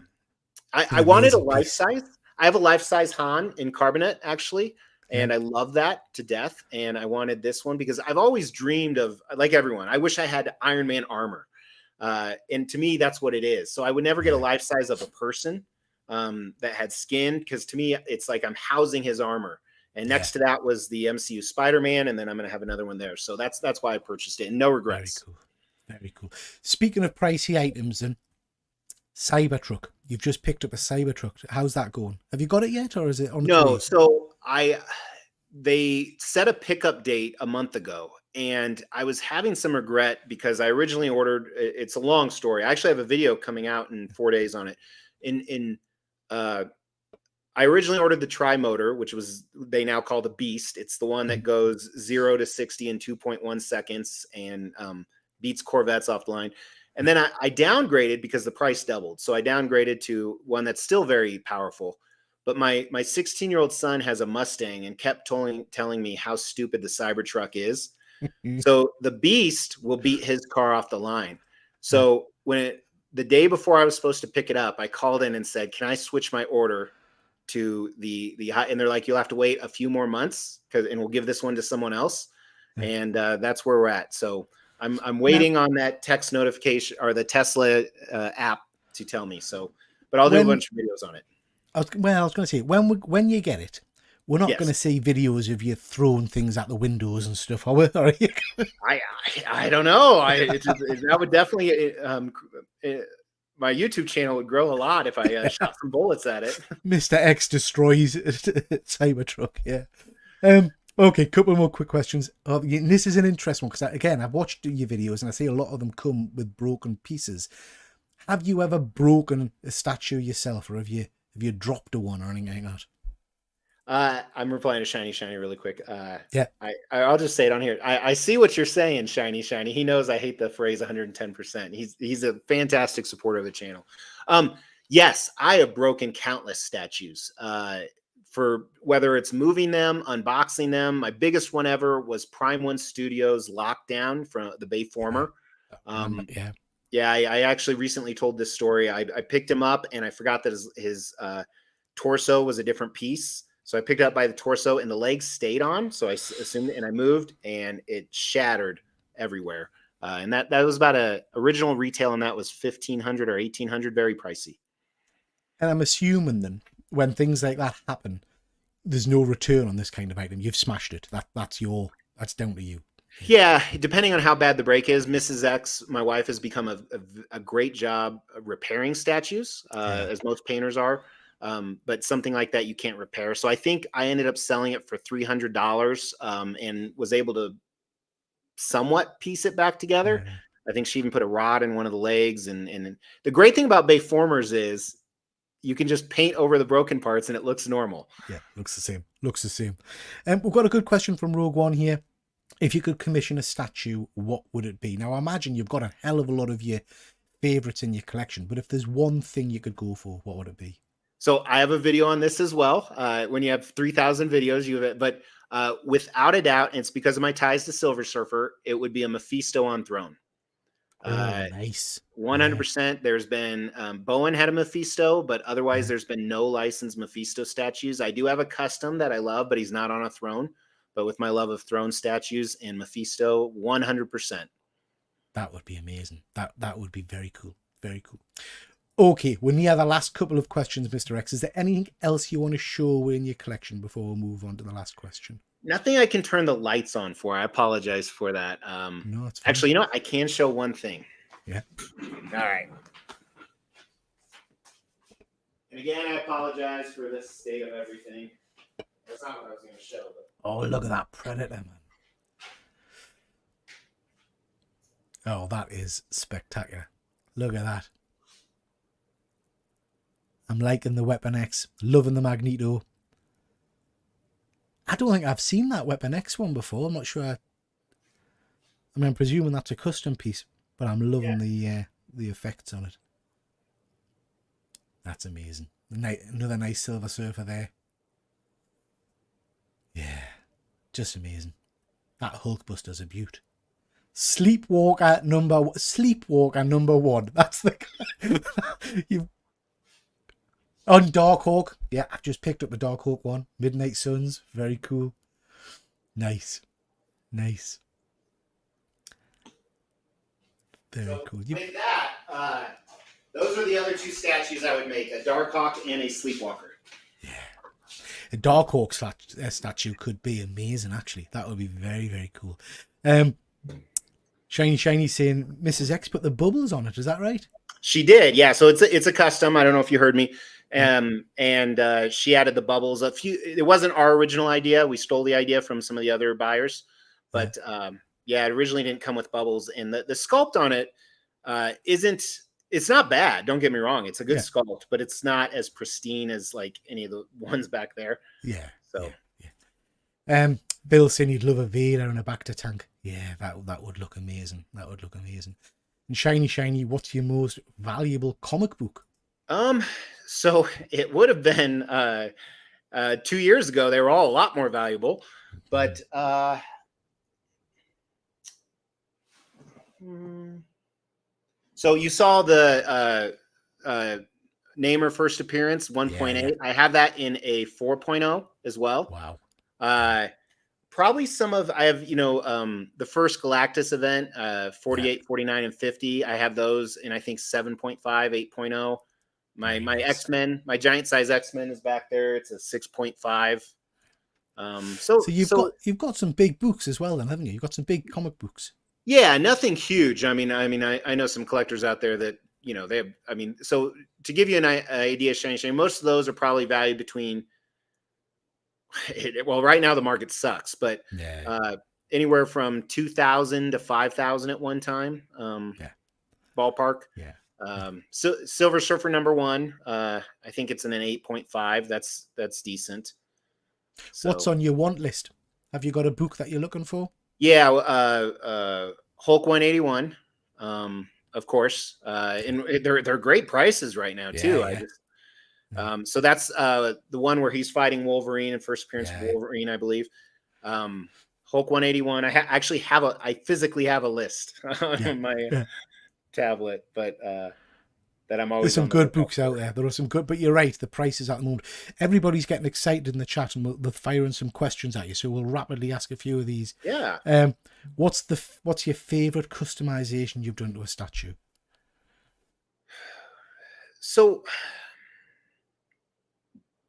I wanted a life size. I have a life size Han in carbonate, actually, and I love that to death. And I wanted this one because I've always dreamed of, like everyone, I wish I had Iron Man armor. And to me, that's what it is. So I would never get a life size of a person that had skin, because to me, it's like I'm housing his armor. And next to that was the MCU Spider-Man, and then I'm going to have another one there. So that's why I purchased it, and no regrets. Very cool. Speaking of pricey items, then, Cybertruck. You've just picked up a Cybertruck. How's that going? Have you got it yet, or is it on the No, so they set a pickup date a month ago, and I was having some regret because I originally ordered, it's a long story. I actually have a video coming out in 4 days on it. I originally ordered the Tri-Motor, which they now call the Beast. It's the one that goes 0 to 60 in 2.1 seconds and beats Corvettes off the line. And then I downgraded because the price doubled. So I downgraded to one that's still very powerful. But my 16-year-old son has a Mustang and kept telling me how stupid the Cybertruck is. So the Beast will beat his car off the line. So the day before I was supposed to pick it up, I called in and said, can I switch my order to the high? And they're like, you'll have to wait a few more months and we'll give this one to someone else. And that's where we're at. So I'm waiting on that text notification or the Tesla app to tell me. So, but I'll do a bunch of videos on it. I was going to say, when you get it, We're not going to Yes. see videos of you throwing things at the windows and stuff, are we? Are you? I don't know. That would definitely my YouTube channel would grow a lot if I shot some bullets at it. Mr. X destroys Cybertruck, yeah. Okay, couple more quick questions. This is an interesting one because, again, I've watched your videos and I see a lot of them come with broken pieces. Have you ever broken a statue yourself, or have you dropped a one or anything like that? I'm replying to Shiny Shiny really quick. Yeah. I'll just say it on here. I see what you're saying, Shiny Shiny. He knows I hate the phrase 110%. He's a fantastic supporter of the channel. Yes, I have broken countless statues. For whether it's moving them, unboxing them. My biggest one ever was Prime One Studios Lockdown from the Bayformer. Yeah. Yeah, I actually recently told this story. I picked him up and I forgot that his torso was a different piece. So I picked it up by the torso and the legs stayed on. So I assumed, and I moved and it shattered everywhere. And that was about original retail, and that was 1,500 or 1,800, very pricey. And I'm assuming then when things like that happen, there's no return on this kind of item. You've smashed it. That's down to you. Yeah, depending on how bad the break is, Mrs. X, my wife, has become a great job repairing statues, as most painters are. But something like that you can't repair. So I think I ended up selling it for $300 and was able to somewhat piece it back together. Yeah. I think she even put a rod in one of the legs. And the great thing about Bayformers is you can just paint over the broken parts and it looks normal. Yeah, looks the same. Looks the same. We've got a good question from Rogue One here. If you could commission a statue, what would it be? Now, I imagine you've got a hell of a lot of your favorites in your collection, but if there's one thing you could go for, what would it be? So I have a video on this as well. When you have 3,000 videos, you have it. But without a doubt, and it's because of my ties to Silver Surfer, it would be a Mephisto on throne. Nice. 100%. Yeah. There's been Bowen had a Mephisto, but otherwise there's been no licensed Mephisto statues. I do have a custom that I love, but he's not on a throne. But with my love of throne statues and Mephisto, 100%. That would be amazing. That would be very cool. Very cool. Okay, we're near the last couple of questions, Mr. X. Is there anything else you want to show in your collection before we move on to the last question? Nothing I can turn the lights on for. I apologize for that. No, it's fine. Actually, you know what? I can show one thing. Yeah. All right. And again, I apologize for this state of everything. That's not what I was going to show. But... Oh, look at that Predator, man. Oh, that is spectacular. Look at that. I'm liking the Weapon X, loving the Magneto. I don't think I've seen that Weapon X one before. I'm not sure. I mean, I'm presuming that's a custom piece, but I'm loving the effects on it. That's amazing. Another nice Silver Surfer there. Yeah, just amazing. That Hulkbuster's a beaut. Sleepwalker number one. That's the you. On Darkhawk. Yeah, I've just picked up the Darkhawk one. Midnight Suns. Very cool. Nice. Nice. Very cool. With that, those are the other two statues I would make. A Darkhawk and a Sleepwalker. Yeah. A Darkhawk statue could be amazing, actually. That would be very, very cool. Shiny saying Mrs. X put the bubbles on it. Is that right? She did, yeah. So it's a custom. I don't know if you heard me. And she added the bubbles. It wasn't our original idea. We stole the idea from some of the other buyers, but it originally didn't come with bubbles. And the sculpt on it it's not bad. Don't get me wrong. It's a good sculpt, but it's not as pristine as like any of the ones back there. Yeah. So yeah. Bill saying he'd love a Vader and a Bacta tank. Yeah, that would look amazing. That would look amazing. And Shiny, what's your most valuable comic book? So it would have been 2 years ago. They were all a lot more valuable, but so you saw the Namor first appearance 1.8. Yeah. I have that in a 4.0 as well. Wow. Probably I have, the first Galactus event, 48, 49, and 50. I have those in, I think, 7.5, 8.0. My X-Men, my giant size X-Men is back there. It's a 6.5. So you've got some big books as well, then, haven't you? You've got some big comic books. Yeah, nothing huge. I know some collectors out there that, they have, so to give you an idea, Shane, most of those are probably valued between, well, right now the market sucks, but Yeah. anywhere from 2,000 to 5,000 at one time, Yeah. ballpark. Yeah. So Silver Surfer #1, I think it's in an 8.5. That's decent. So What's on your want list? Have you got a book that you're looking for? yeah, Hulk 181, of course, and they're great prices right now too. So that's the one where he's fighting Wolverine in first appearance of Wolverine, I believe. Hulk 181. I physically have a list on my tablet, but that I'm always There's some on the good lookout books out for. there. There are some good, but you're right. The prices at the moment. Everybody's getting excited in the chat, and they're firing some questions at you. So we'll rapidly ask a few of these. Yeah. What's your favorite customization you've done to a statue? So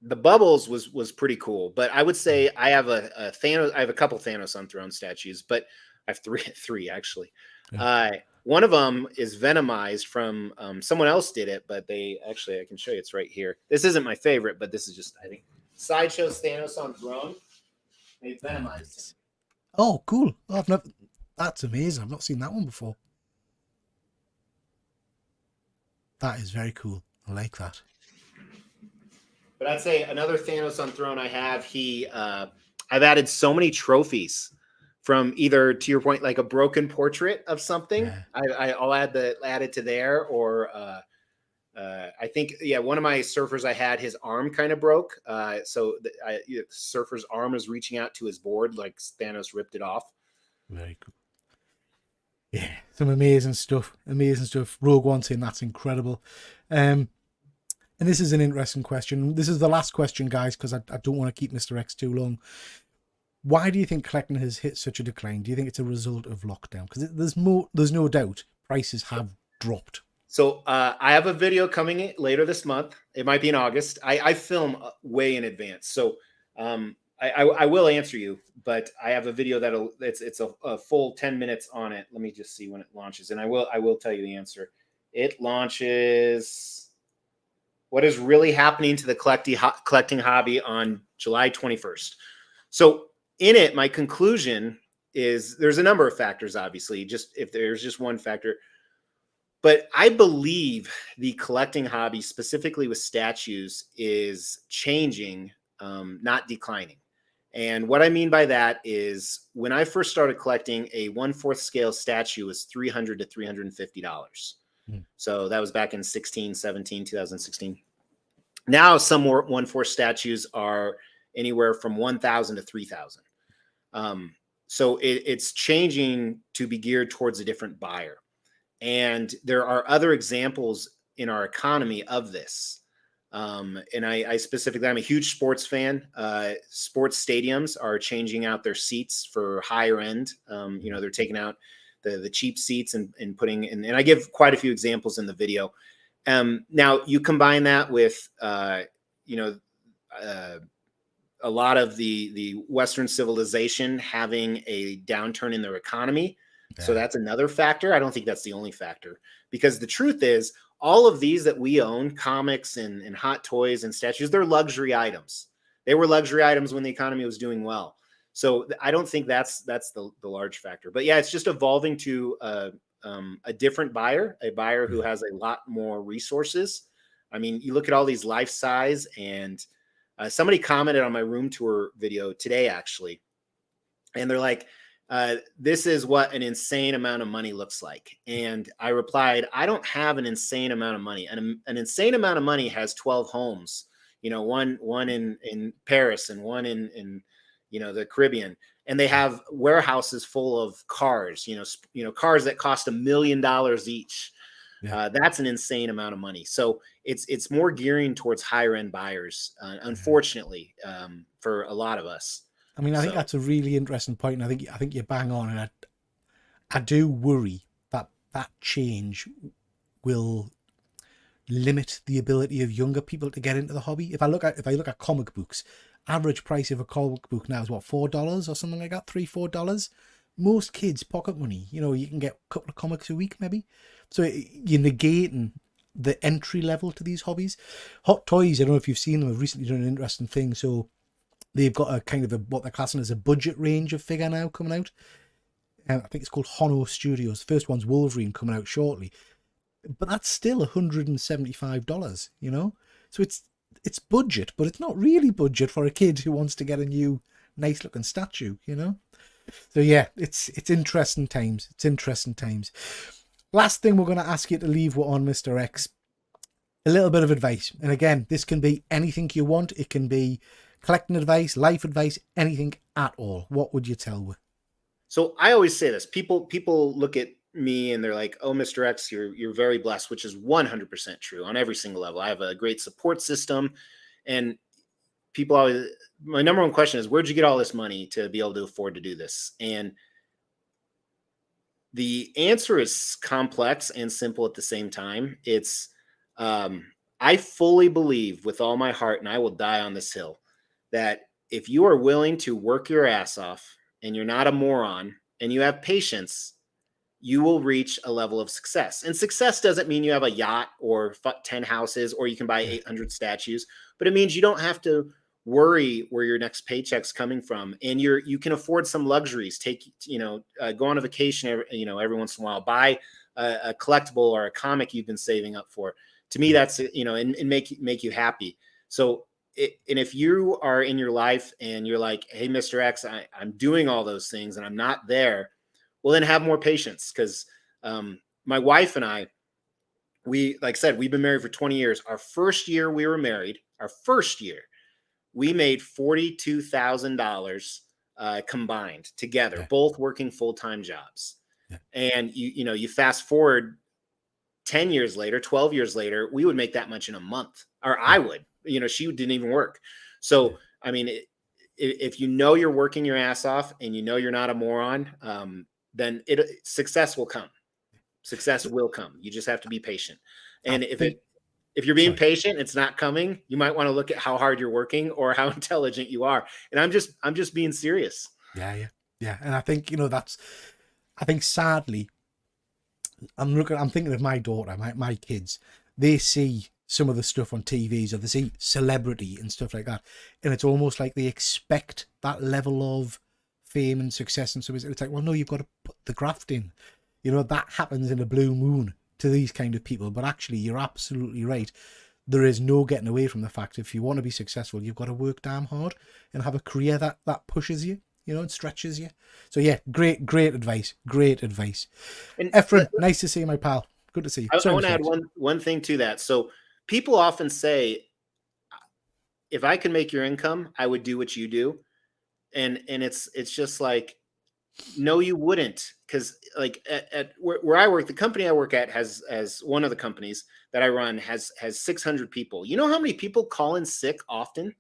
the bubbles was pretty cool, but I would say I have a Thanos. I have a couple Thanos on throne statues, but I have three actually. Yeah. One of them is Venomized from someone else did it, but I can show you. It's right here. This isn't my favorite, but this is just, I think, Sideshow's Thanos on throne. They Venomized him. Oh, cool! Oh, that's amazing. I've not seen that one before. That is very cool. I like that. But I'd say another Thanos on throne I have. I've added so many trophies from either, to your point, like a broken portrait of something. Yeah. I'll add it to there, or I think one of my surfers I had, his arm kind of broke. So the surfer's arm is reaching out to his board like Thanos ripped it off. Very cool. Yeah, some amazing stuff. Amazing stuff. Rogue One saying that's incredible. And this is an interesting question. This is the last question, guys, because I don't want to keep Mr. X too long. Why do you think collecting has hit such a decline? Do you think it's a result of lockdown? Because there's no doubt prices have dropped. So I have a video coming in later this month. It might be in August. I film way in advance, so I will answer you. But I have a video it's a full 10 minutes on it. Let me just see when it launches, and I will tell you the answer. It launches. What is really happening to the collecting hobby on July 21st. So in it, my conclusion is there's a number of factors, obviously, just if there's just one factor. But I believe the collecting hobby, specifically with statues, is changing, not declining. And what I mean by that is when I first started collecting, a 1/4 scale statue was $300 to $350. So that was back in 2016. Now some more 1/4 statues are anywhere from 1,000 to 3,000. So it's changing to be geared towards a different buyer. And there are other examples in our economy of this. And I specifically, I'm a huge sports fan. Sports stadiums are changing out their seats for higher end. They're taking out the cheap seats and putting in, and I give quite a few examples in the video. Now you combine that with, a lot of the Western civilization having a downturn in their economy. Yeah. So that's another factor. I don't think that's the only factor, because the truth is all of these that we own, comics and hot toys and statues, they're luxury items. They were luxury items when the economy was doing well. So I don't think that's the large factor. But yeah, it's just evolving to a different buyer, a buyer who has a lot more resources. I mean, you look at all these life size, and somebody commented on my room tour video today, actually, and they're like, this is what an insane amount of money looks like. And I replied, I don't have an insane amount of money. And an insane amount of money has 12 homes, one in Paris and one in the Caribbean. And they have warehouses full of cars, cars that cost $1 million each. Yeah. That's an insane amount of money. So it's more gearing towards higher end buyers, unfortunately, for a lot of us. I mean, I think that's a really interesting point. And I think you're bang on. And I do worry that change will limit the ability of younger people to get into the hobby. If I look at comic books, average price of a comic book now is what, $4 or something like that, $3-4. Most kids pocket money, you can get a couple of comics a week maybe. So you're negating the entry level to these hobbies. Hot Toys, I don't know if you've seen them, have recently done an interesting thing. So they've got a kind of what they're classing as a budget range of figure now coming out. I think it's called Hono Studios. The first one's Wolverine coming out shortly, but that's still $175. So it's budget, but it's not really budget for a kid who wants to get a new nice looking statue. So yeah, it's interesting times. It's interesting times. Last thing we're going to ask you to leave on, Mr. X, a little bit of advice. And again, this can be anything you want. It can be collecting advice, life advice, anything at all. What would you tell me? So I always say this. People look at me and they're like, "Oh, Mr. X, you're very blessed," which is 100% true on every single level. I have a great support system, and people always, my number one question is, where'd you get all this money to be able to afford to do this? And the answer is complex and simple at the same time. It's, I fully believe with all my heart, and I will die on this hill, that if you are willing to work your ass off and you're not a moron and you have patience, you will reach a level of success. And success doesn't mean you have a yacht or 10 houses or you can buy 800 statues, but it means you don't have to worry where your next paycheck's coming from, and you can afford some luxuries. Go on a vacation every once in a while, buy a collectible or a comic you've been saving up for. To me, that's and make you happy. So and if you are in your life and you're like, "Hey, Mr. X, I'm doing all those things and I'm not there," well, then have more patience, because my wife and I, like I said, we've been married for 20 years. Our first year we were married, we made $42,000 combined together, both working full-time jobs. Yeah. And you fast forward 10 years later, 12 years later, we would make that much in a month, or I would. She didn't even work. So, I mean, if you're working your ass off and you're not a moron, then success will come. Success will come. You just have to be patient. And if you're being patient, it's not coming, you might want to look at how hard you're working or how intelligent you are. And I'm just being serious. Yeah. And I think, I think sadly, I'm thinking of my daughter, my kids, they see some of the stuff on TVs, or they see celebrity and stuff like that. And it's almost like they expect that level of fame and success. And so it's like, well, no, you've got to put the graft in. That happens in a blue moon to these kind of people. But actually, you're absolutely right. There is no getting away from the fact, if you want to be successful, you've got to work damn hard and have a career that pushes you, and stretches you. So yeah, great advice. And Efren, nice to see you, my pal. Good to see you. I want to add one thing to that. So people often say, if I could make your income, I would do what you do. And it's just like, no, you wouldn't. Because like at where I work, the company I work at has one of the companies that I run has 600 people. You know how many people call in sick often?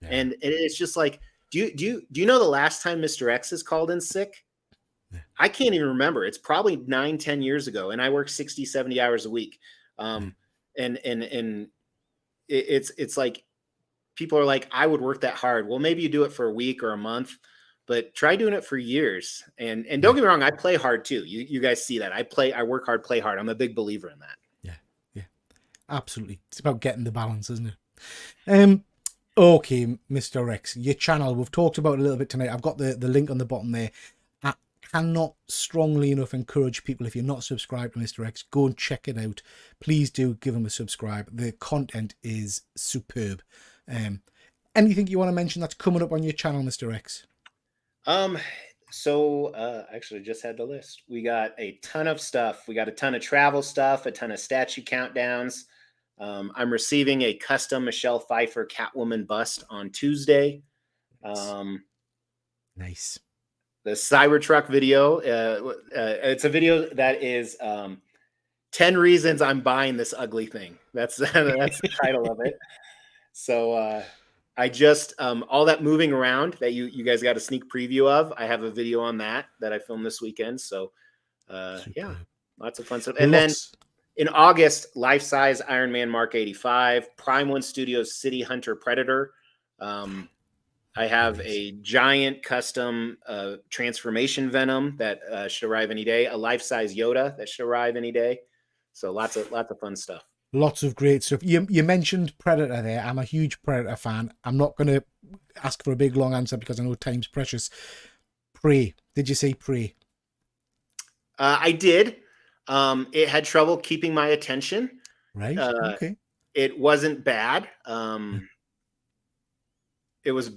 Yeah. And it's just like, do you know the last time Mr. X has called in sick? Yeah. I can't even remember. It's probably 9-10 years ago. And I work 60-70 hours a week. And it's like, people are like, I would work that hard. Well, maybe you do it for a week or a month, but try doing it for years. And don't get me wrong, I play hard too. You guys see that. I work hard, play hard. I'm a big believer in that. Yeah. Absolutely. It's about getting the balance, isn't it? Okay, Mr. X, your channel, we've talked about it a little bit tonight. I've got the link on the bottom there. I cannot strongly enough encourage people, if you're not subscribed to Mr. X, go and check it out. Please do give him a subscribe. The content is superb. Anything you want to mention that's coming up on your channel, Mr. X? Actually just had the list. We got a ton of stuff. We got a ton of travel stuff, a ton of statue countdowns. I'm receiving a custom Michelle Pfeiffer Catwoman bust on Tuesday. Nice. The Cybertruck video. It's a video that is 10 reasons I'm buying this ugly thing. That's the title of it. So I just all that moving around that you guys got a sneak preview of. I have a video on that I filmed this weekend. So yeah, lots of fun stuff. And then in August, life-size Iron Man Mark 85, Prime One Studios City Hunter Predator. I have Nice. a giant custom transformation Venom that should arrive any day. A life-size Yoda that should arrive any day. So lots of fun stuff. Lots of great stuff. You mentioned Predator there. I'm a huge Predator fan. I'm not going to ask for a big long answer because I know time's precious. Prey. Did you say Prey? I did. It had trouble keeping my attention. Right. Okay. It wasn't bad. It was.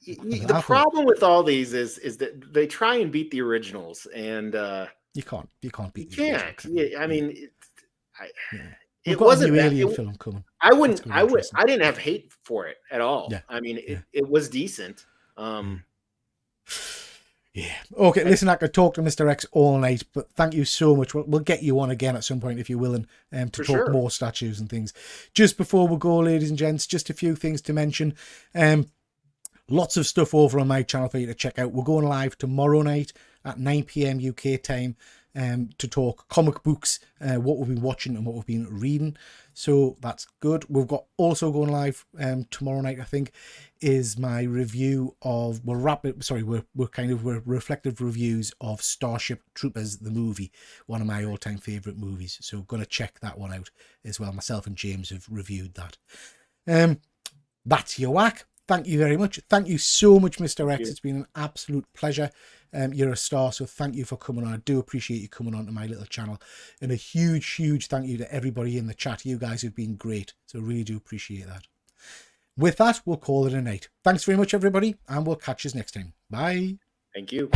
The problem with all these is that they try and beat the originals, and you can't beat. You can't. Yeah, I mean, We've it got wasn't a new bad. Alien film coming. I didn't have hate for it at all. Yeah. I mean, it was decent. Yeah. Okay, listen, I could talk to Mr. X all night, but thank you so much. We'll get you on again at some point if you're willing to talk more statues and things. Just before we go, ladies and gents, just a few things to mention. Lots of stuff over on my channel for you to check out. We're going live tomorrow night at 9 p.m. UK time to talk comic books, what we've been watching and what we've been reading. So that's good. We've got also going live tomorrow night, I think, is my review of we're reflective reviews of Starship Troopers the movie, one of my all-time favorite movies. So gonna check that one out as well. Myself and James have reviewed that. That's your whack. Thank you very much. Thank you so much, Mr. X. It's been an absolute pleasure. You're a star, so thank you for coming on. I do appreciate you coming on to my little channel. And a huge thank you to everybody in the chat. You guys have been great, so really do appreciate that. With that, we'll call it a night. Thanks very much, everybody, and we'll catch you next time. Bye. Thank you.